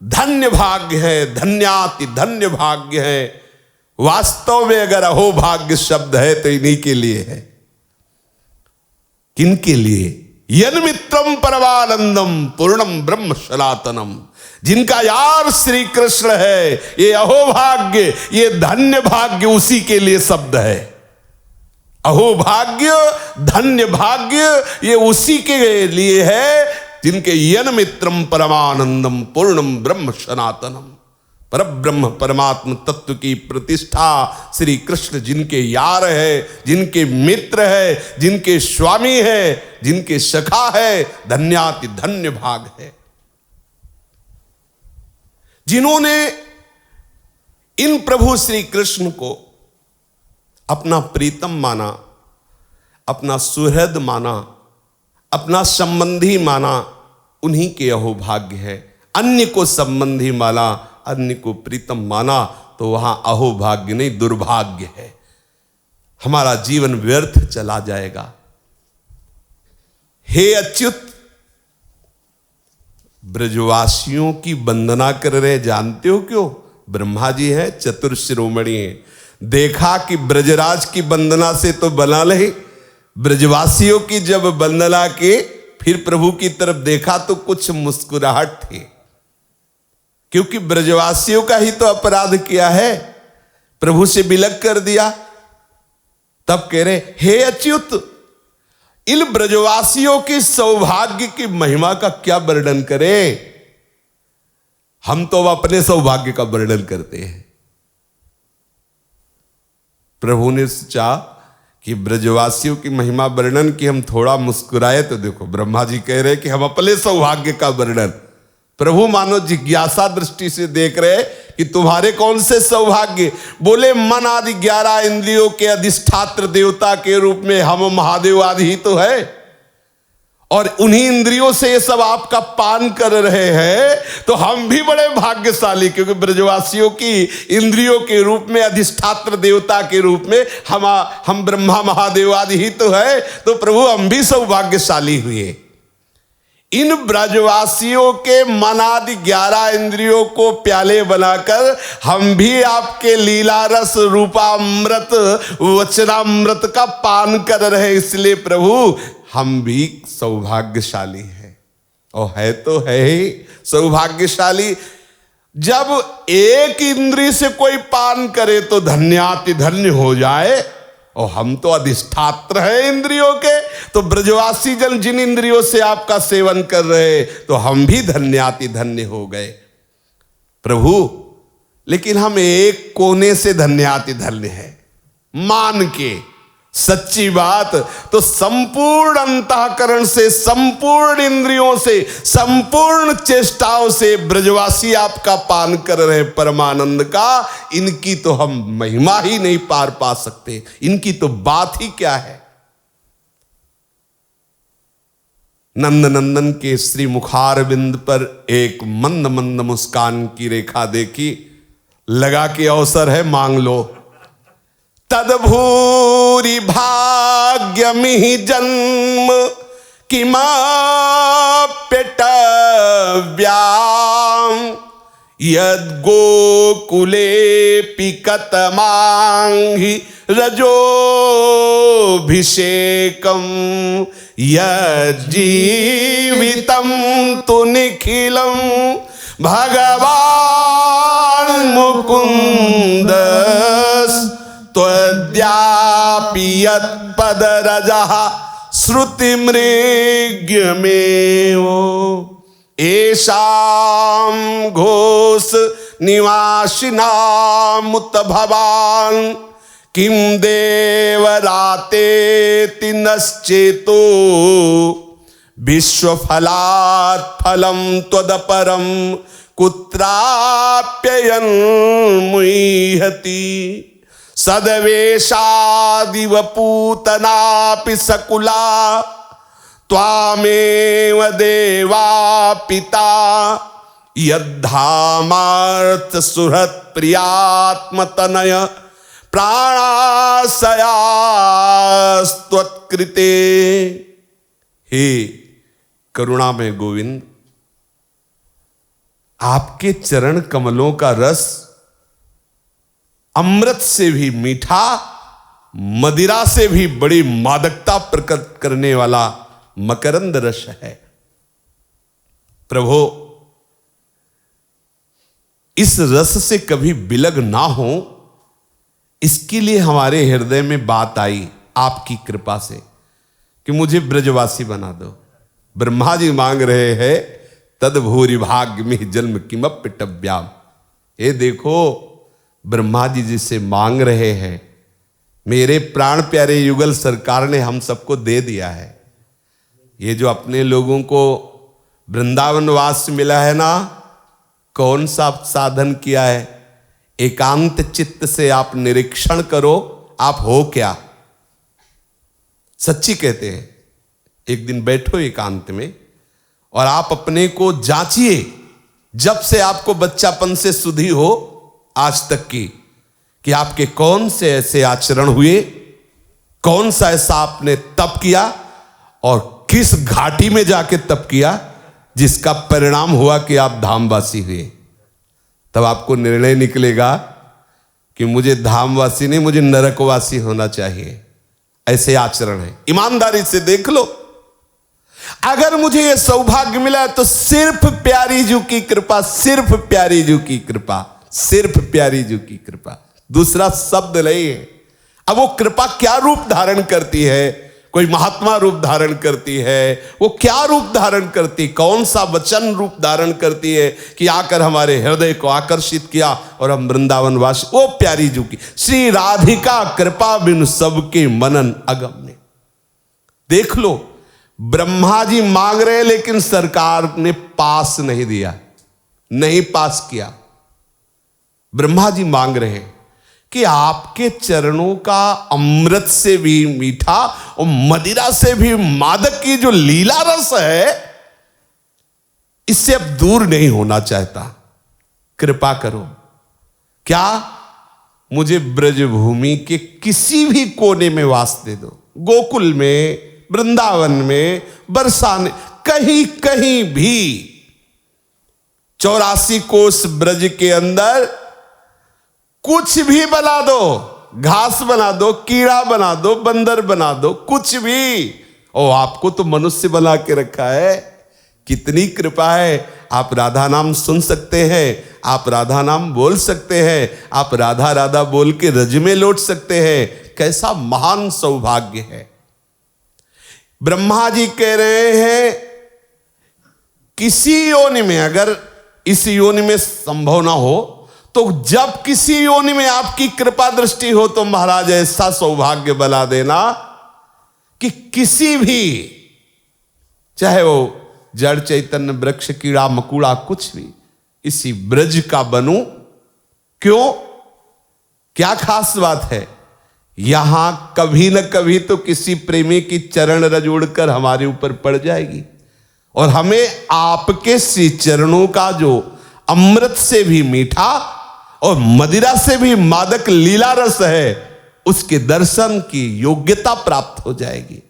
Speaker 3: धन्य भाग्य है, धन्याति धन्य भाग्य है। वास्तव में अगर अहो भाग्य शब्द है तो इन्हीं के लिए है। किनके लिए? यन मित्रम परमानंदम पूर्णम ब्रह्म सनातनम। जिनका यार श्री कृष्ण है, ये अहो भाग्य, ये धन्य भाग्य उसी के लिए शब्द है। अहो भाग्य धन्य भाग्य ये उसी के लिए है जिनके यन मित्रम परमानंदम पूर्णम ब्रह्म सनातनम। परब्रह्म परमात्म तत्व की प्रतिष्ठा श्री कृष्ण जिनके यार है, जिनके मित्र है, जिनके स्वामी है, जिनके सखा है, धन्याति धन्य भाग है। जिन्होंने इन प्रभु श्री कृष्ण को अपना प्रीतम माना, अपना सुहृद माना, अपना संबंधी माना, उन्हीं के अहो भाग्य है। अन्य को संबंधी माना, अन्य को प्रीतम माना तो वहां अहो भाग्य नहीं, दुर्भाग्य है। हमारा जीवन व्यर्थ चला जाएगा। हे अच्युत, ब्रजवासियों की वंदना कर रहे, जानते हो क्यों? ब्रह्मा जी है, चतुर शिरोमणि है। देखा कि ब्रजराज की वंदना से तो बना ले, ब्रजवासियों की जब वंदना के फिर प्रभु की तरफ देखा तो कुछ मुस्कुराहट थी, क्योंकि ब्रजवासियों का ही तो अपराध किया है, प्रभु से विलग कर दिया। तब कह रहे, हे अच्युत, इन ब्रजवासियों की सौभाग्य की महिमा का क्या वर्णन करें? हम तो अपने सौभाग्य का वर्णन करते हैं। प्रभु ने सोचा कि ब्रजवासियों की महिमा वर्णन की हम थोड़ा मुस्कुराए तो देखो ब्रह्मा जी कह रहे कि हम अपने सौभाग्य का वर्णन। प्रभु मानो जिज्ञासा दृष्टि से देख रहे कि तुम्हारे कौन से सौभाग्य। बोले मन आदि 11 इंद्रियों के अधिष्ठात्र देवता के रूप में हम महादेव आदि ही तो है, और उन्हीं इंद्रियों से ये सब आपका पान कर रहे हैं, तो हम भी बड़े भाग्यशाली, क्योंकि ब्रजवासियों की इंद्रियों के रूप में अधिष्ठात्र देवता के रूप में हम ब्रह्मा महादेव आदि ही तो है, तो प्रभु हम भी सौभाग्यशाली हुए। इन ब्रजवासियों के मनादि 11 इंद्रियों को प्याले बनाकर हम भी आपके लीला रस रूपामृत वचनामृत का पान कर रहे, इसलिए प्रभु हम भी सौभाग्यशाली हैं। और है तो है ही सौभाग्यशाली। जब एक इंद्री से कोई पान करे तो धन्याति धन्य हो जाए, और हम तो अधिष्ठात्र हैं इंद्रियों के, तो ब्रजवासी जन जिन इंद्रियों से आपका सेवन कर रहे, तो हम भी धन्याति धन्य हो गए प्रभु। लेकिन हम एक कोने से धन्याति धन्य है मान के, सच्ची बात तो संपूर्ण अंतःकरण से, संपूर्ण इंद्रियों से, संपूर्ण चेष्टाओं से ब्रजवासी आपका पान कर रहे परमानंद का, इनकी तो हम महिमा ही नहीं पार पा सकते, इनकी तो बात ही क्या है। नंद नंदन के श्री मुखारविंद पर एक मंद मंद मुस्कान की रेखा देखी, लगा कि अवसर है मांग लो। तदभूरि भाग्यमिहि जन्म किमाप्यटव्याम यद गोकुले पिकतमांहि रजोभिषेकम यज्जीवितं तु निखिलं भगवान मुकुंद त्वद्यापि यत्पदरजः श्रुतिमृग्यमेव एषां घोष निवासिनामुत भवान् किं देवरातेति नश्चेतो विश्वफलात् फलं त्वदपरं कुत्राप्ययन् मुह्यति सदवेशादिव पूतनापि सकुला त्वामेव देवा पिता यद्धामार्थ सुहृत् प्रियात्मतनय प्राणाशयास्त्वत्कृते। हे करुणामय गोविंद, आपके चरण कमलों का रस अमृत से भी मीठा, मदिरा से भी बड़ी मादकता प्रकट करने वाला मकरंद रस है। प्रभु, इस रस से कभी विलग ना हो, इसके लिए हमारे हृदय में बात आई आपकी कृपा से कि मुझे ब्रजवासी बना दो। ब्रह्मा जी मांग रहे हैं तद भूरि भाग्य में जन्म किमपिटव्याम। ये देखो, ब्रह्मा जी जिसे मांग रहे हैं, मेरे प्राण प्यारे युगल सरकार ने हम सबको दे दिया है। ये जो अपने लोगों को वृंदावन वास मिला है ना, कौन सा साधन किया है? एकांत चित्त से आप निरीक्षण करो, आप हो क्या। सच्ची कहते हैं, एक दिन बैठो एकांत में और आप अपने को जांचिए, जब से आपको बच्चापन से सुधि हो आज तक की, कि आपके कौन से ऐसे आचरण हुए, कौन सा ऐसा आपने तप किया और किस घाटी में जाके तप किया जिसका परिणाम हुआ कि आप धामवासी हुए। तब आपको निर्णय निकलेगा कि मुझे धामवासी नहीं, मुझे नरकवासी होना चाहिए। ऐसे आचरण है, ईमानदारी से देख लो। अगर मुझे यह सौभाग्य मिला तो सिर्फ प्यारी जी की कृपा, सिर्फ प्यारी जी की कृपा, सिर्फ प्यारी जी की कृपा, दूसरा शब्द नहीं है। अब वो कृपा क्या रूप धारण करती है? कोई महात्मा रूप धारण करती है, वो क्या रूप धारण करती, कौन सा वचन रूप धारण करती है कि आकर हमारे हृदय को आकर्षित किया और हम वृंदावन वासी। वो प्यारी जी की श्री राधिका कृपा बिन सबके मनन अगम्य। देख लो, ब्रह्मा जी मांग रहे लेकिन सरकार ने पास नहीं दिया, नहीं पास किया। ब्रह्मा जी मांग रहे कि आपके चरणों का अमृत से भी मीठा और मदिरा से भी मादक की जो लीला रस है, इससे अब दूर नहीं होना चाहता, कृपा करो। क्या? मुझे ब्रजभूमि के किसी भी कोने में वास दे दो, गोकुल में, वृंदावन में, बरसाने, कहीं कहीं भी। 84 कोस ब्रज के अंदर कुछ भी बना दो, घास बना दो, कीड़ा बना दो, बंदर बना दो, कुछ भी। ओ, आपको तो मनुष्य बना के रखा है, कितनी कृपा है। आप राधा नाम सुन सकते हैं, आप राधा नाम बोल सकते हैं, आप राधा राधा बोल के रज में लौट सकते हैं। कैसा महान सौभाग्य है। ब्रह्मा जी कह रहे हैं किसी योनि में, अगर इस योनि में संभव ना हो तो जब किसी योनि में आपकी कृपा दृष्टि हो तो महाराज ऐसा सौभाग्य बना देना कि किसी भी, चाहे वो जड़ चैतन्य वृक्ष कीड़ा मकुड़ा कुछ भी, इसी ब्रज का बनूं। क्यों? क्या खास बात है? यहां कभी न कभी तो किसी प्रेमी की चरण रज उड़कर हमारे ऊपर पड़ जाएगी और हमें आपके श्री चरणों का जो अमृत से भी मीठा और मदिरा से भी मादक लीला रस है, उसके दर्शन की योग्यता प्राप्त हो जाएगी।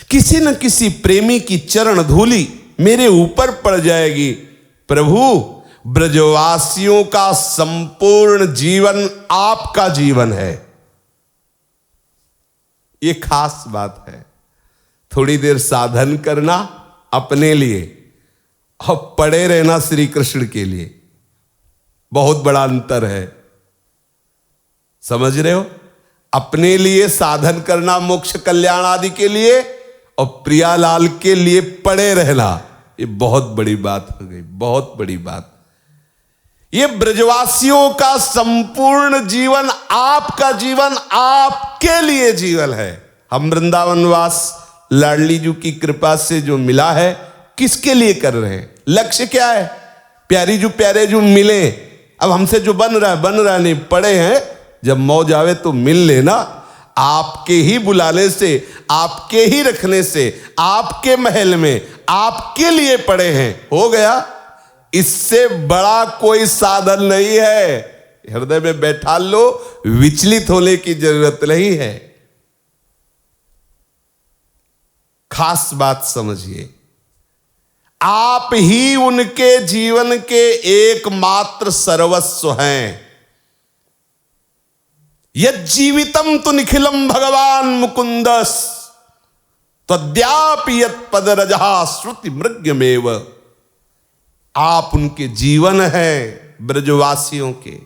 Speaker 3: किसी न किसी प्रेमी की चरण धूलि मेरे ऊपर पड़ जाएगी। प्रभु, ब्रजवासियों का संपूर्ण जीवन आपका जीवन है। ये खास बात है। थोड़ी देर साधन करना अपने लिए और पड़े रहना श्री कृष्ण के लिए, बहुत बड़ा अंतर है। समझ रहे हो? अपने लिए साधन करना मोक्ष कल्याण आदि के लिए, और प्रियालाल के लिए पड़े रहना, ये बहुत बड़ी बात हो गई, बहुत बड़ी बात। ये ब्रजवासियों का संपूर्ण जीवन आपका जीवन, आपके लिए जीवन है। हम वृंदावनवास लाडली जी की कृपा से जो मिला है, किसके लिए कर रहे हैं? लक्ष्य क्या है? प्यारे जो मिले। अब हमसे जो बन रहा नहीं, पड़े हैं, जब मौज आवे तो मिल लेना। आपके ही बुलाने से, आपके ही रखने से, आपके महल में आपके लिए पड़े हैं, हो गया। इससे बड़ा कोई साधन नहीं है। हृदय में बैठा लो, विचलित होने की जरूरत नहीं है। खास बात समझिए, आप ही उनके जीवन के एकमात्र सर्वस्व हैं। यज्जीवितम तु निखिलम भगवान मुकुंदस तद्यापि यत्पद रजहा श्रुति मृग्यमेव। आप उनके जीवन है ब्रजवासियों के,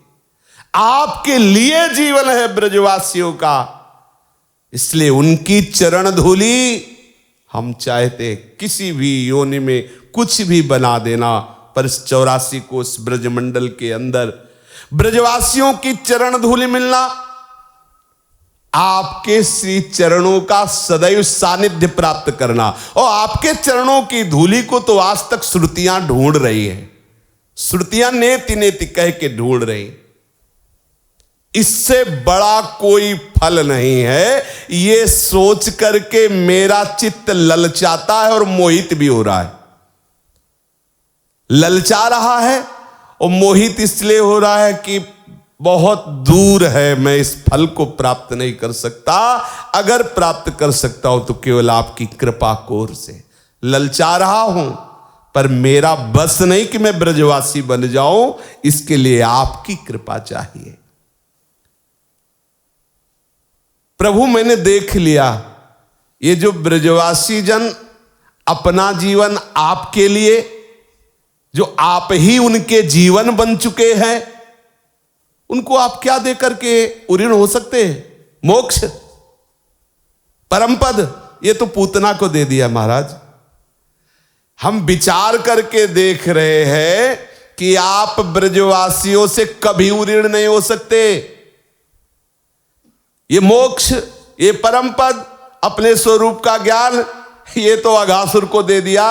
Speaker 3: आपके लिए जीवन है ब्रजवासियों का। इसलिए उनकी चरण धूली हम चाहते किसी भी योनि में कुछ भी बना देना, पर इस 84 कोस ब्रजमंडल के अंदर ब्रजवासियों की चरण धूलि मिलना, आपके श्री चरणों का सदैव सानिध्य प्राप्त करना। और आपके चरणों की धूलि को तो आज तक श्रुतियां ढूंढ रही हैं, श्रुतियां नेति नेति कह के ढूंढ रही। इससे बड़ा कोई फल नहीं है। ये सोच करके मेरा चित्त ललचाता है और मोहित भी हो रहा है। ललचा रहा है और मोहित इसलिए हो रहा है कि बहुत दूर है, मैं इस फल को प्राप्त नहीं कर सकता। अगर प्राप्त कर सकता हूं तो केवल आपकी कृपा कोर से। ललचा रहा हूं, पर मेरा बस नहीं कि मैं ब्रजवासी बन जाऊं, इसके लिए आपकी कृपा चाहिए। प्रभु मैंने देख लिया, ये जो ब्रजवासी जन अपना जीवन आपके लिए, जो आप ही उनके जीवन बन चुके हैं, उनको आप क्या दे करके उऋण हो सकते हैं? मोक्ष, परम पद, ये तो पूतना को दे दिया महाराज। हम विचार करके देख रहे हैं कि आप ब्रजवासियों से कभी उऋण नहीं हो सकते। ये मोक्ष, ये परम पद, अपने स्वरूप का ज्ञान, ये तो अघासुर को दे दिया,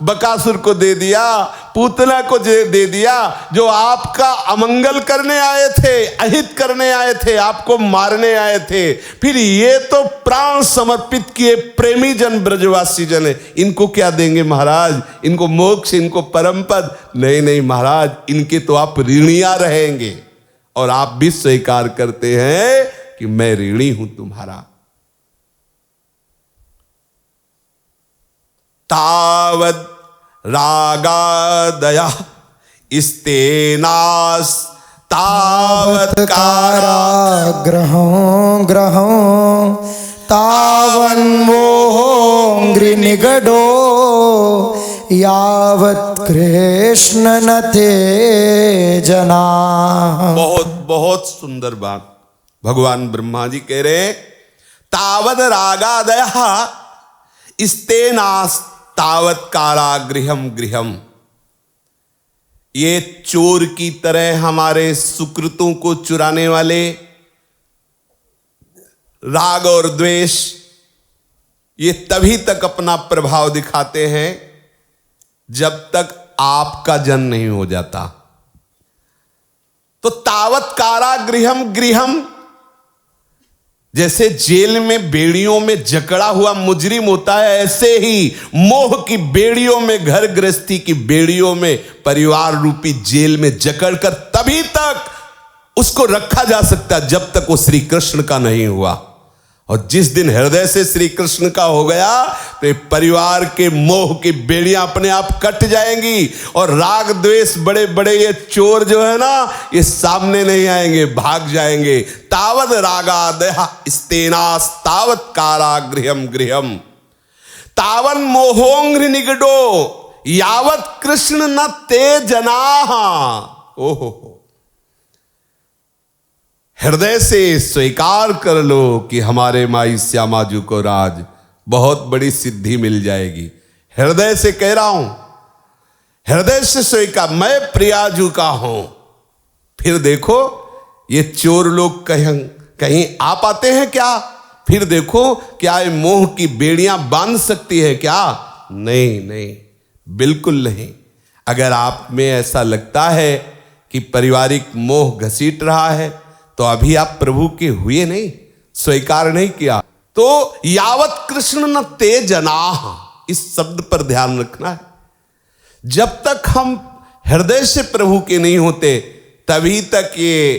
Speaker 3: बकासुर को दे दिया, पूतना को दे दिया, जो आपका अमंगल करने आए थे, अहित करने आए थे, आपको मारने आए थे। फिर ये तो प्राण समर्पित किए प्रेमी जन, ब्रजवासी जन है, इनको क्या देंगे महाराज? इनको मोक्ष, इनको परम पद? नहीं नहीं महाराज, इनके तो आप ऋणिया रहेंगे। और आप भी स्वीकार करते हैं कि मैं ऋणी हूं तुम्हारा। तावद रागादया इस्तेनास तावत
Speaker 1: काराग्रहं ग्रहं तावन् मोहोऽङ्घ्रि निगडो यावत् कृष्ण न ते जना।
Speaker 3: बहुत बहुत सुंदर बात भगवान ब्रह्मा जी कह रहे हैं, तावद रागादया इस्तेनास तावत कारागृहम गृहम। ये चोर की तरह हमारे सुकृतों को चुराने वाले राग और द्वेष, ये तभी तक अपना प्रभाव दिखाते हैं जब तक आपका जन्म नहीं हो जाता। तो तावत कारागृहम गृहम, जैसे जेल में बेड़ियों में जकड़ा हुआ मुजरिम होता है, ऐसे ही मोह की बेड़ियों में, घर गृहस्थी की बेड़ियों में, परिवार रूपी जेल में जकड़कर तभी तक उसको रखा जा सकता जब तक वो श्री कृष्ण का नहीं हुआ। और जिस दिन हृदय से श्री कृष्ण का हो गया तो परिवार के मोह की बेड़ियां अपने आप कट जाएंगी और राग द्वेष बड़े बड़े ये चोर जो है ना ये सामने नहीं आएंगे, भाग जाएंगे। तावद रागादयः स्तेनास तावत कारागृहम गृहम तावन मोहोंघ्रि निगडो यावत कृष्ण न ते जनाः। ओहो, हृदय से स्वीकार कर लो कि हमारे माई श्यामाजू को राज बहुत बड़ी सिद्धि मिल जाएगी। हृदय से कह रहा हूं, हृदय से स्वीकार, मैं प्रियाजू का हूं। फिर देखो ये चोर लोग कहीं आ पाते हैं क्या? फिर देखो क्या ये मोह की बेड़ियां बांध सकती है क्या? नहीं नहीं, बिल्कुल नहीं। अगर आप में ऐसा लगता है कि पारिवारिक मोह घसीट रहा है तो अभी आप प्रभु के हुए नहीं, स्वीकार नहीं किया। तो यावत कृष्ण न ते जनाः, इस शब्द पर ध्यान रखना है। जब तक हम हृदय से प्रभु के नहीं होते तभी तक ये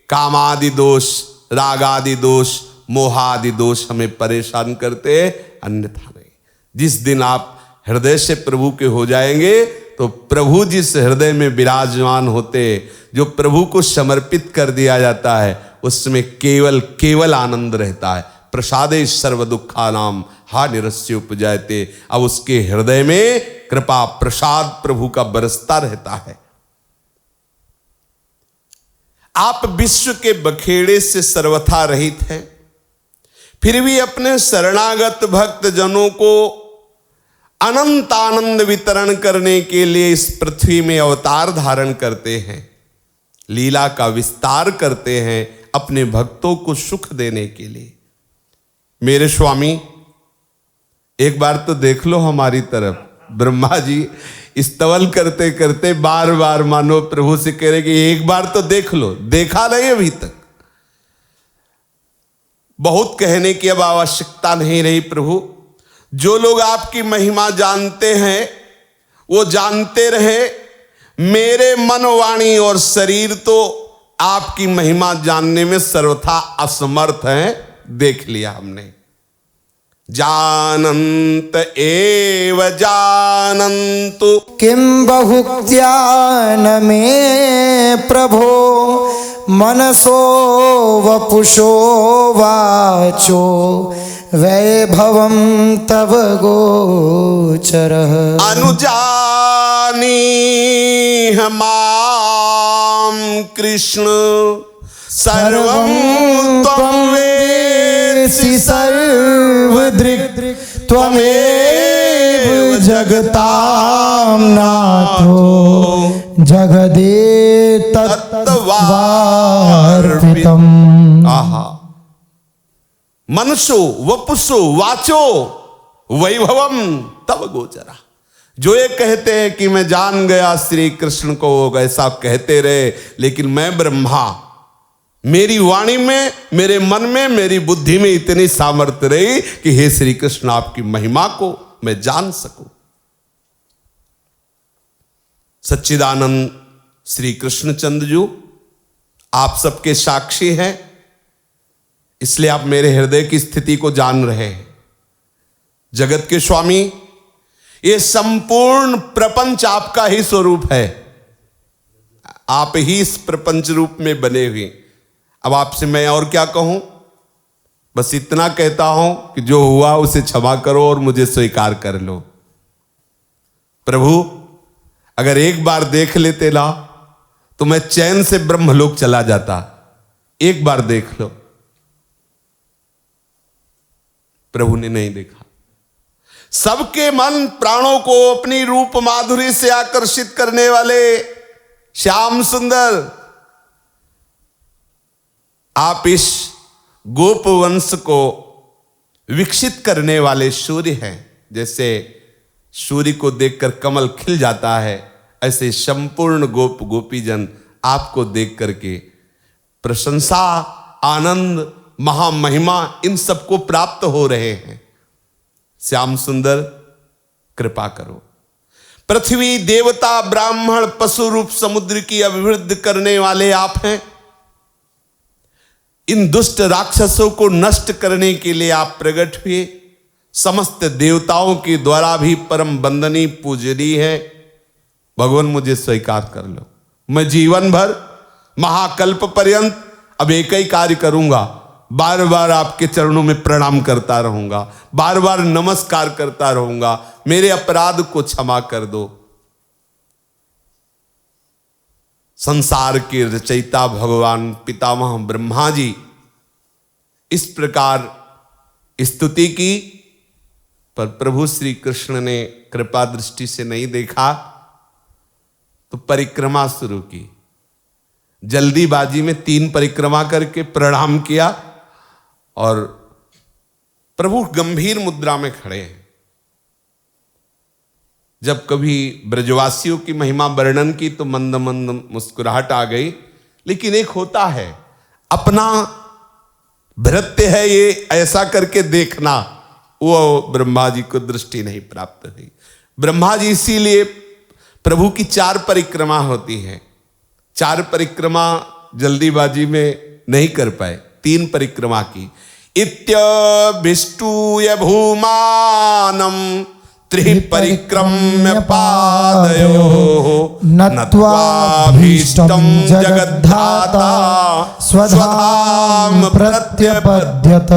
Speaker 3: कामादि दोष, रागादि दोष, मोहादि दोष हमें परेशान करते हैं, अन्यथा नहीं। जिस दिन आप हृदय से प्रभु के हो जाएंगे तो प्रभु जिस हृदय में विराजमान होते, जो प्रभु को समर्पित कर दिया जाता है, उसमें केवल केवल आनंद रहता है। प्रसादे सर्व दुखानाम हा निरस्य उपजायते। अब उसके हृदय में कृपा प्रसाद प्रभु का बरसता रहता है। आप विश्व के बखेड़े से सर्वथा रहित हैं, फिर भी अपने शरणागत भक्त जनों को अनंत आनंद वितरण करने के लिए इस पृथ्वी में अवतार धारण करते हैं, लीला का विस्तार करते हैं अपने भक्तों को सुख देने के लिए। मेरे स्वामी एक बार तो देख लो हमारी तरफ। ब्रह्मा जी स्तवन करते करते बार बार मानो प्रभु से कह रहे कि एक बार तो देख लो, देखा नहीं अभी तक। बहुत कहने की अब आवश्यकता नहीं रही प्रभु। जो लोग आपकी महिमा जानते हैं वो जानते रहे। मेरे मन, वाणी और शरीर तो आपकी महिमा जानने में सर्वथा असमर्थ हैं, देख लिया हमने। जानंत एव जानन्तु
Speaker 1: किं बहुक्त्या न मे प्रभो मनसो वपुषो वाचो वैभवं तव गोचरः।
Speaker 3: अनुजानीह मां कृष्ण सर्वं त्वं वेत्सि
Speaker 1: सर्वदृक् त्वमेव जगतां नाथो जगदेतत्त्वार्पितम्।
Speaker 3: आहा, मनसो वपुषो वाचो वैभवम तब गोचरा। जो ये कहते हैं कि मैं जान गया श्री कृष्ण को, ऐसा कहते रहे, लेकिन मैं ब्रह्मा, मेरी वाणी में, मेरे मन में, मेरी बुद्धि में इतनी सामर्थ्य रही कि हे श्री कृष्ण आपकी महिमा को मैं जान सकूं। सच्चिदानंद श्री कृष्णचंद्र जी आप सबके साक्षी हैं, इसलिए आप मेरे हृदय की स्थिति को जान रहे हैं। जगत के स्वामी, ये संपूर्ण प्रपंच आपका ही स्वरूप है, आप ही इस प्रपंच रूप में बने हुए। अब आपसे मैं और क्या कहूं, बस इतना कहता हूं कि जो हुआ उसे क्षमा करो और मुझे स्वीकार कर लो। प्रभु अगर एक बार देख लेते ना तो मैं चैन से ब्रह्मलोक चला जाता। एक बार देख लो। प्रभु ने नहीं देखा। सबके मन प्राणों को अपनी रूप माधुरी से आकर्षित करने वाले श्याम सुंदर, आप इस गोप वंश को विकसित करने वाले सूर्य हैं। जैसे सूर्य को देखकर कमल खिल जाता है, ऐसे संपूर्ण गोप गोपीजन आपको देख करके प्रशंसा, आनंद, महामहिमा इन सबको प्राप्त हो रहे हैं। श्याम सुंदर कृपा करो। पृथ्वी, देवता, ब्राह्मण, पशु रूप समुद्र की अभिवृद्धि करने वाले आप हैं। इन दुष्ट राक्षसों को नष्ट करने के लिए आप प्रकट हुए। समस्त देवताओं के द्वारा भी परम वंदनीय पूजनीय है। भगवान मुझे स्वीकार कर लो। मैं जीवन भर महाकल्प पर्यंत अब एक ही कार्य करूंगा, बार बार आपके चरणों में प्रणाम करता रहूंगा, बार बार नमस्कार करता रहूंगा। मेरे अपराध को क्षमा कर दो। संसार के रचयिता भगवान पितामह ब्रह्मा जी इस प्रकार स्तुति की, पर प्रभु श्री कृष्ण ने कृपा दृष्टि से नहीं देखा तो परिक्रमा शुरू की। जल्दीबाजी में 3 परिक्रमा करके प्रणाम किया और प्रभु गंभीर मुद्रा में खड़े हैं। जब कभी ब्रजवासियों की महिमा वर्णन की तो मंद मंद मुस्कुराहट आ गई। लेकिन एक होता है अपना भृत्य है ये ऐसा करके देखना, वो ब्रह्मा जी को दृष्टि नहीं प्राप्त हुई। ब्रह्मा जी इसीलिए प्रभु की 4 परिक्रमा होती है। 4 परिक्रमा जल्दीबाजी में नहीं कर पाए, 3 परिक्रमा की। इत्यभिष्टूय भूमानम त्रिपरिक्रम्य पादयोः
Speaker 1: नत्वाभीष्टं जगद्धाता स्वधाम प्रत्यपद्यत।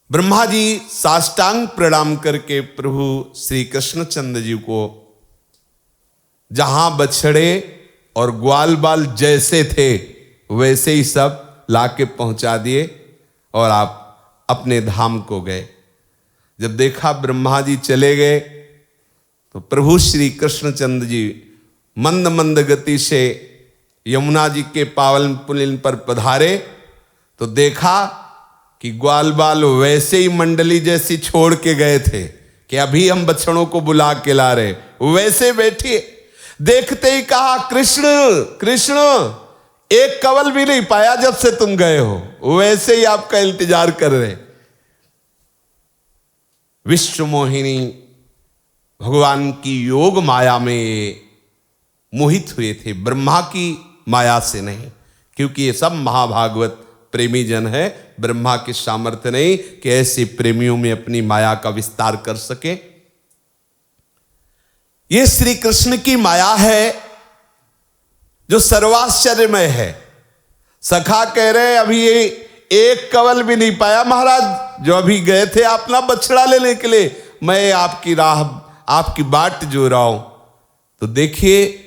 Speaker 3: ब्रह्मा जी साष्टांग प्रणाम करके प्रभु श्री कृष्णचंद्र जी को जहां बछड़े और ग्वाल बाल जैसे थे वैसे ही सब लाके पहुंचा दिए और आप अपने धाम को गए। जब देखा ब्रह्मा जी चले गए तो प्रभु श्री कृष्णचंद्र जी मंद मंद गति से यमुना जी के पावन पुलिन पर पधारे तो देखा कि ग्वाल बाल वैसे ही मंडली जैसी छोड़ के गए थे कि अभी हम बछड़ों को बुला के ला रहे, वैसे बैठे। देखते ही कहा कृष्ण कृष्ण, एक कवल भी नहीं पाया जब से तुम गए हो, वैसे ही आपका इंतजार कर रहे। विश्व मोहिनी भगवान की योग माया में मोहित हुए थे, ब्रह्मा की माया से नहीं, क्योंकि ये सब महाभागवत प्रेमी जन है। ब्रह्मा के सामर्थ्य नहीं कि ऐसे प्रेमियों में अपनी माया का विस्तार कर सके। ये श्री कृष्ण की माया है जो सर्वाश्चर्यमय है। सखा कह रहे अभी ये एक कवल भी नहीं पाया महाराज, जो अभी गए थे अपना बछड़ा लेने के लिए, मैं आपकी राह आपकी बाट जो रहा हूं। तो देखिए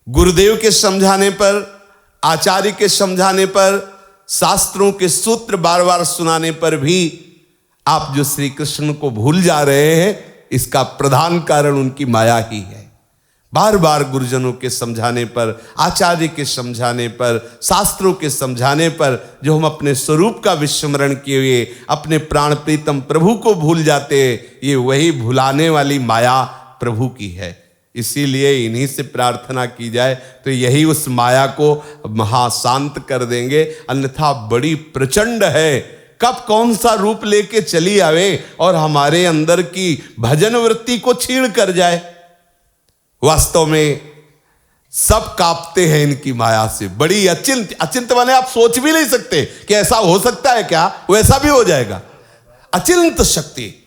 Speaker 3: गुरुदेव के समझाने पर, आचार्य के समझाने पर, शास्त्रों के सूत्र बार बार सुनाने पर भी आप जो श्री कृष्ण को भूल जा रहे हैं, इसका प्रधान कारण उनकी माया ही है। बार बार गुरुजनों के समझाने पर, आचार्य के समझाने पर, शास्त्रों के समझाने पर जो हम अपने स्वरूप का विस्मरण किए हुए अपने प्राण प्रीतम प्रभु को भूल जाते हैं, ये वही भुलाने वाली माया प्रभु की है। इसीलिए इन्हीं से प्रार्थना की जाए तो यही उस माया को महाशांत कर देंगे, अन्यथा बड़ी प्रचंड है। कब कौन सा रूप लेके चली आवे और हमारे अंदर की भजन वृत्ति को छीण कर जाए। वास्तव में सब कांपते हैं इनकी माया से, बड़ी अचिंत माने आप सोच भी नहीं सकते कि ऐसा हो सकता है क्या, वैसा भी हो जाएगा। अचिंत शक्ति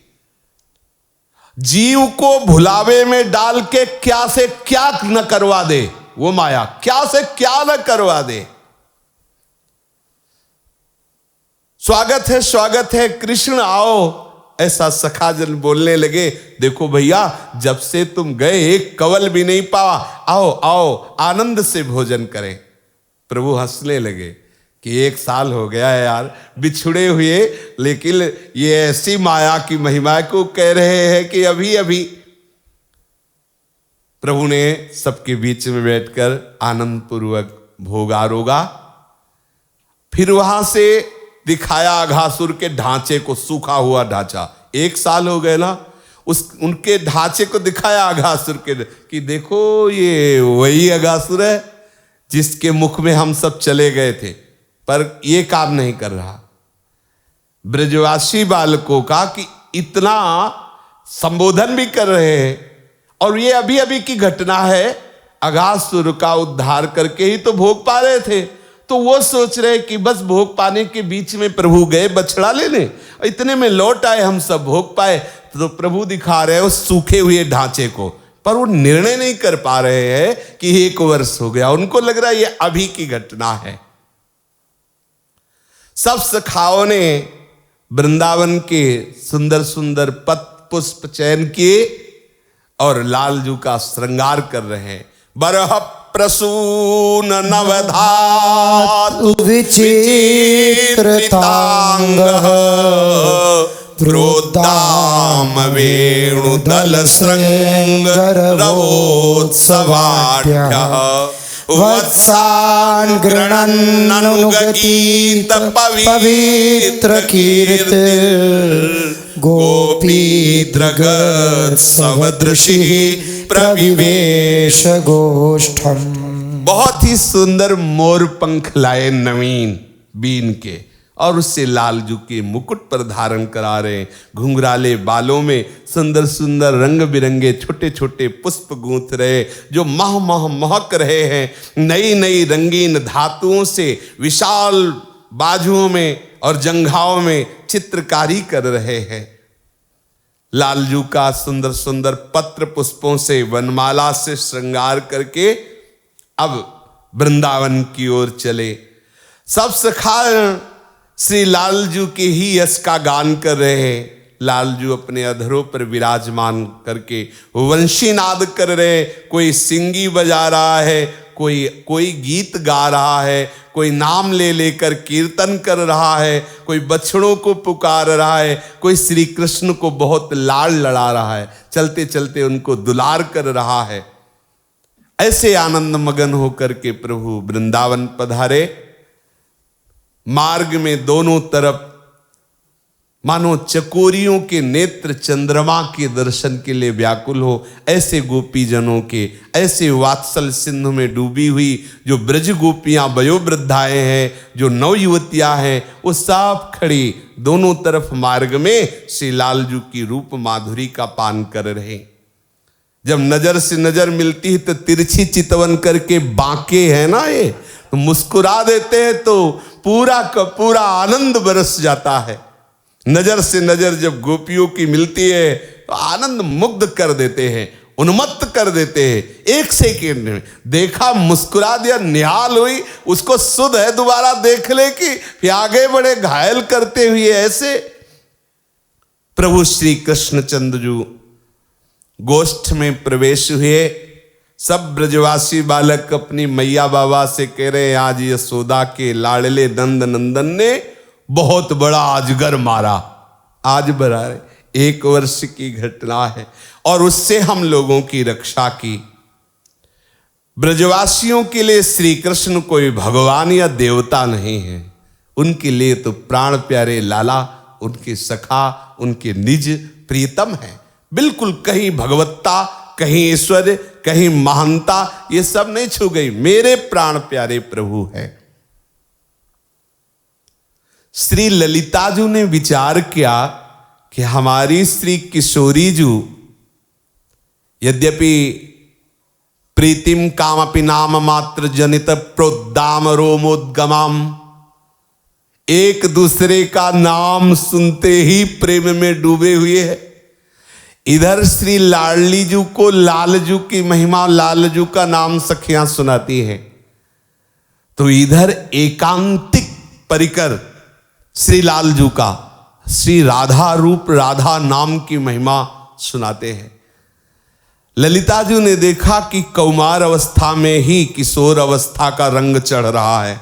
Speaker 3: जीव को भुलावे में डाल के क्या से क्या न करवा दे, वो माया क्या से क्या न करवा दे। स्वागत है कृष्ण आओ, ऐसा सखाजन बोलने लगे। देखो भैया जब से तुम गए एक कवल भी नहीं पावा, आओ आओ आनंद से भोजन करें। प्रभु हंसने लगे कि 1 साल हो गया है यार बिछुड़े हुए, लेकिन ये ऐसी माया की महिमा को कह रहे हैं कि अभी अभी। प्रभु ने सबके बीच में बैठकर आनंद पूर्वक भोग आरोगा। फिर वहां से दिखाया अघासुर के ढांचे को, सूखा हुआ ढांचा। 1 साल हो गए ना, उनके ढांचे को दिखाया अघासुर के कि देखो ये वही अघासुर है जिसके मुख में हम सब चले गए थे, पर ये काम नहीं कर रहा। ब्रजवासी बालकों का कि इतना संबोधन भी कर रहे हैं, और ये अभी अभी की घटना है। अघासुर का उद्धार करके ही तो भोग पा रहे थे, तो वो सोच रहे कि बस भोग पाने के बीच में प्रभु गए बछड़ा लेने, इतने में लौट आए, हम सब भोग पाए। तो प्रभु दिखा रहे हैं उस सूखे हुए ढांचे को, पर वो निर्णय नहीं कर पा रहे हैं कि 1 वर्ष हो गया। उनको लग रहा है ये अभी की घटना है। सब सखाओं ने वृंदावन के सुंदर सुंदर पत्र पुष्प चयन किए और लालजू का श्रृंगार कर रहे हैं। बरह प्रसून नवधातु
Speaker 1: विचित्रतांग
Speaker 3: प्रोद्दाम वेणुदल श्रृंगरवोत्सवाढ्यः
Speaker 1: वत्सान् गृणन्ननुगीत पवित्र कीर्ति गोपी द्रगत्सवदृशि प्रविवेश गोष्ठम।
Speaker 3: बहुत ही सुंदर मोर पंख लाए नवीन बीन के, और उससे लालजू के मुकुट पर धारण करा रहे, घुंघराले बालों में सुंदर सुंदर रंग बिरंगे छोटे छोटे पुष्प गूंथ रहे, जो मह मह महक रहे हैं। नई नई रंगीन धातुओं से विशाल बाजुओं में और जंघाओं में चित्रकारी कर रहे हैं। लालजू का सुंदर सुंदर पत्र पुष्पों से वनमाला से श्रृंगार करके अब वृंदावन की ओर चले। सब सखा श्री लालजू के ही यश का गान कर रहे हैं। लालजू अपने अधरों पर विराजमान करके वंशी नाद कर रहे हैं। कोई सिंगी बजा रहा है, कोई गीत गा रहा है, कोई नाम ले लेकर कीर्तन कर रहा है, कोई बछड़ों को पुकार रहा है, कोई श्री कृष्ण को बहुत लाड़ लड़ा रहा है, चलते चलते उनको दुलार कर रहा है। ऐसे आनंद मगन होकर के प्रभु वृंदावन पधारे। मार्ग में दोनों तरफ मानो चकोरियों के नेत्र चंद्रमा के दर्शन के लिए व्याकुल हो, ऐसे गोपीजनों के, ऐसे वात्सल सिंधु में डूबी हुई जो ब्रज गोपियां वयोवृद्धाएं हैं, जो नव युवतियां हैं, वो सब खड़ी दोनों तरफ मार्ग में श्री लालजू की रूप माधुरी का पान कर रहे। जब नजर से नजर मिलती है तो तिरछी चितवन करके बांके है ना, ये तो मुस्कुरा देते हैं तो पूरा का पूरा आनंद बरस जाता है। नजर से नजर जब गोपियों की मिलती है तो आनंद मुग्ध कर देते हैं, उन्मत्त कर देते हैं। 1 सेकेंड में देखा, मुस्कुरा दिया, निहाल हुई, उसको सुध है दोबारा देख ले कि फिर आगे बड़े घायल करते हुए ऐसे। प्रभु श्री कृष्णचंद्र जी गोष्ठ में प्रवेश हुए। सब ब्रजवासी बालक अपनी मैया बाबा से कह रहे हैं, आज यशोदा के लाडले नंद नंदन ने बहुत बड़ा अजगर मारा। आज बराबर 1 वर्ष की घटना है और उससे हम लोगों की रक्षा की। ब्रजवासियों के लिए श्री कृष्ण कोई भगवान या देवता नहीं है, उनके लिए तो प्राण प्यारे लाला, उनके सखा, उनके निज प्रीतम है। बिल्कुल कहीं भगवत्ता, कहीं ईश्वर, कहीं महानता, ये सब नहीं छू गई, मेरे प्राण प्यारे प्रभु है। श्री ललिताजू ने विचार किया कि हमारी श्री किशोरी जू यद्यपि प्रीतिम कामपि नाम मात्र जनित प्रोद्दाम रोमोद्गमाम, एक दूसरे का नाम सुनते ही प्रेम में डूबे हुए हैं। इधर श्री लाडलीजू को लालजू की महिमा, लालजू का नाम सखियां सुनाती है, तो इधर एकांतिक परिकर श्री लालजू का श्री राधा रूप, राधा नाम की महिमा सुनाते हैं। ललिताजू ने देखा कि कौमार अवस्था में ही किशोर अवस्था का रंग चढ़ रहा है।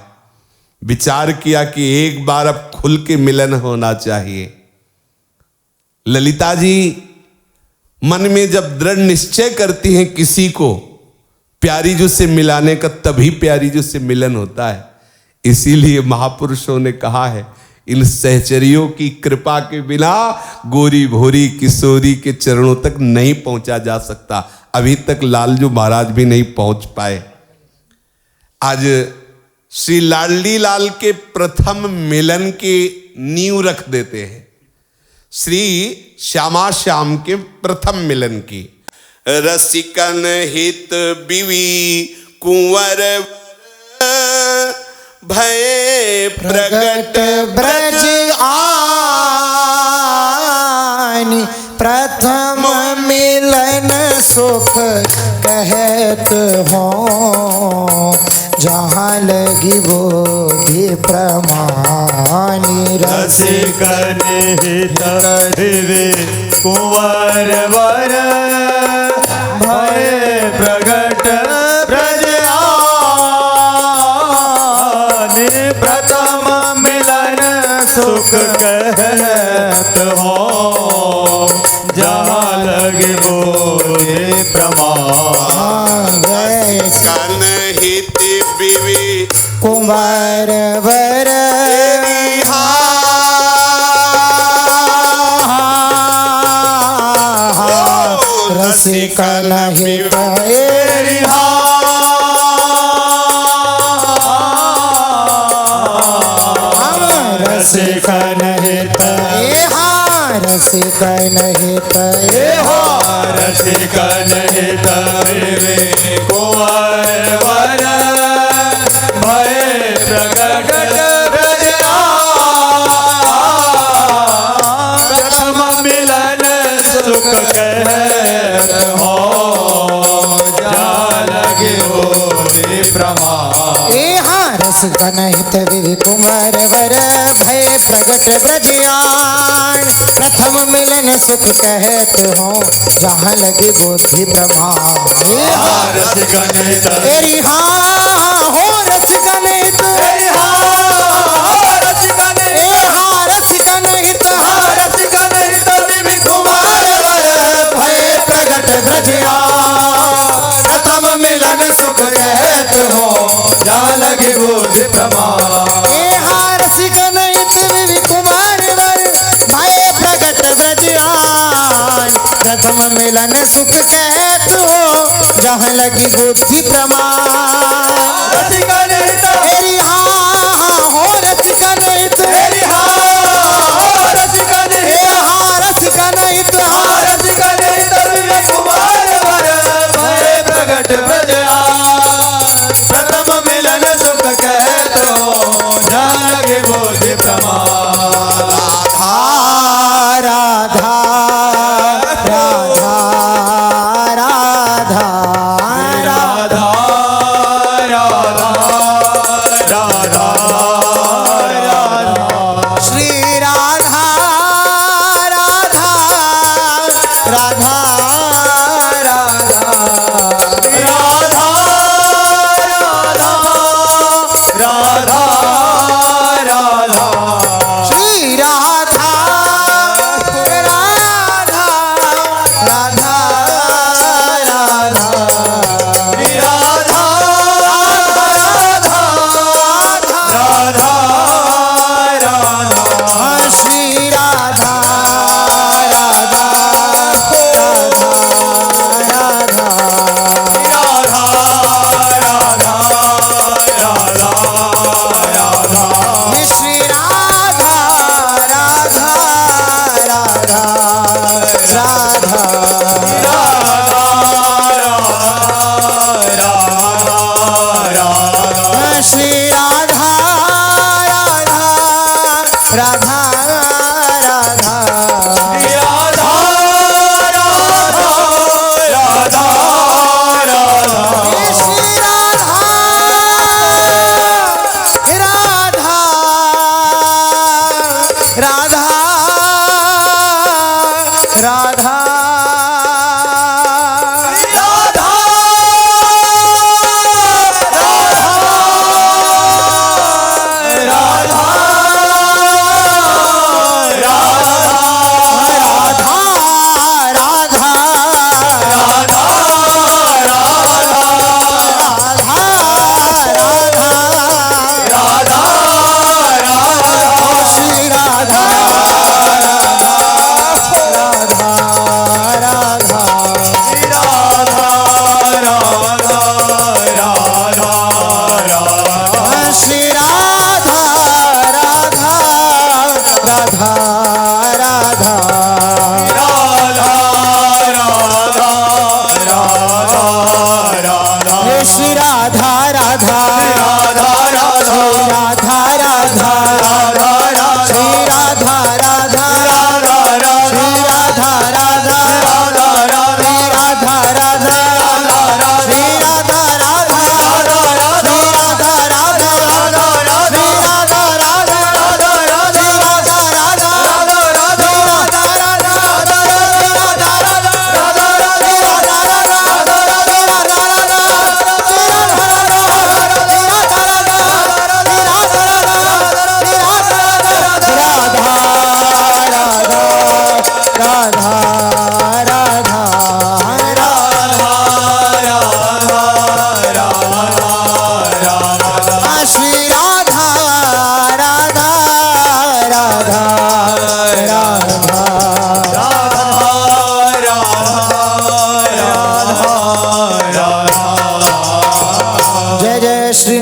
Speaker 3: विचार किया कि एक बार अब खुल के मिलन होना चाहिए। ललिता जी मन में जब दृढ़ निश्चय करती हैं किसी को प्यारी जो से मिलाने का, तभी प्यारी जो से मिलन होता है। इसीलिए महापुरुषों ने कहा है, इन सहचरियों की कृपा के बिना गोरी भोरी किशोरी के चरणों तक नहीं पहुंचा जा सकता। अभी तक लालजू महाराज भी नहीं पहुंच पाए। आज श्री लाडली लाल के प्रथम मिलन की नींव रख देते हैं, श्री श्यामा श्याम के प्रथम मिलन की। रसिकन हित बिवी कुंवर भय प्रगट
Speaker 1: ब्रज आनी प्रथम मिलन सुख कहत हो जहाँ लगी बोधि प्रमाणी रस
Speaker 2: रसिकन हित दिवे कुंवर वर भय प्रगट ब्रज आने प्रथम मिलन सुख कहत हो जहाँ लगे बोले प्रमाण
Speaker 3: कन हित बिवि
Speaker 1: कुंवर वर रसिकन हित रसिकन हित रसिकन हित
Speaker 2: रसिकन हित वे कुंवर वर भय प्रगट ब्रज प्रथम मिलन सुख कहत हो जा लगे बोले प्रमाण
Speaker 1: रसिकन हित विधि कुमार वर भय प्रगट ब्रजयान प्रथम मिलन सुख कहत हो जहाँ लगे बुद्धि प्रमाण
Speaker 2: रसिकन हित
Speaker 1: तेरी हाँ हो रसिकन हित
Speaker 2: रसिकन
Speaker 1: रसिकन हित
Speaker 2: रसिकन हित विधि कुंवर वर
Speaker 1: भय प्रगट ब्रजयान
Speaker 2: प्रथम मिलन सुख कहत हो जा लगे बोध प्रमाण
Speaker 1: रसिकन हित विधि कुमार वर भय प्रगट ब्रजयान प्रथम मिलन सुख कहत हो जहाँ लगी बुद्धि प्रमाण
Speaker 2: रसिकन हित
Speaker 1: तेरी हाँ हो रसिकन हित
Speaker 2: रसिकन हित
Speaker 1: रसिकन हित
Speaker 2: रसिकन हित विधि कुंवर वर भय प्रगट ब्रज प्रथम मिलन सुख कहत हो जा लगे बोध प्रमाण
Speaker 1: राधा राधा राधा राधा
Speaker 2: राधा राधा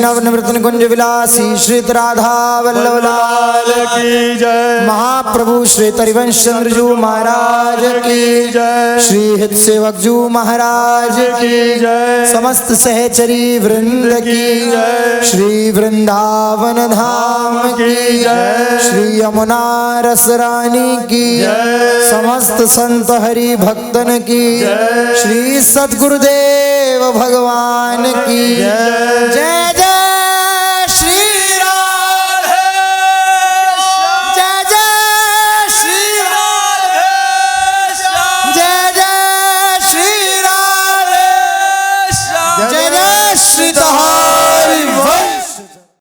Speaker 1: नवनिवृत्त कुंज विलासी श्री राधा वल्लभ लाल
Speaker 2: की जय।
Speaker 1: महाप्रभु श्री हरिवंश चंद्रजू महाराज की
Speaker 2: जय।
Speaker 1: श्री हित सेवक जू महाराज
Speaker 2: की जय।
Speaker 1: समस्त सहचरी वृंद की
Speaker 2: जय।
Speaker 1: श्री वृंदावन धाम की
Speaker 2: जय।
Speaker 1: श्री यमुना रस रानी की
Speaker 2: जय।
Speaker 1: समस्त संत हरि भक्तन की
Speaker 2: जय।
Speaker 1: श्री सद्गुरुदेव भगवान की
Speaker 2: जय।
Speaker 1: जय।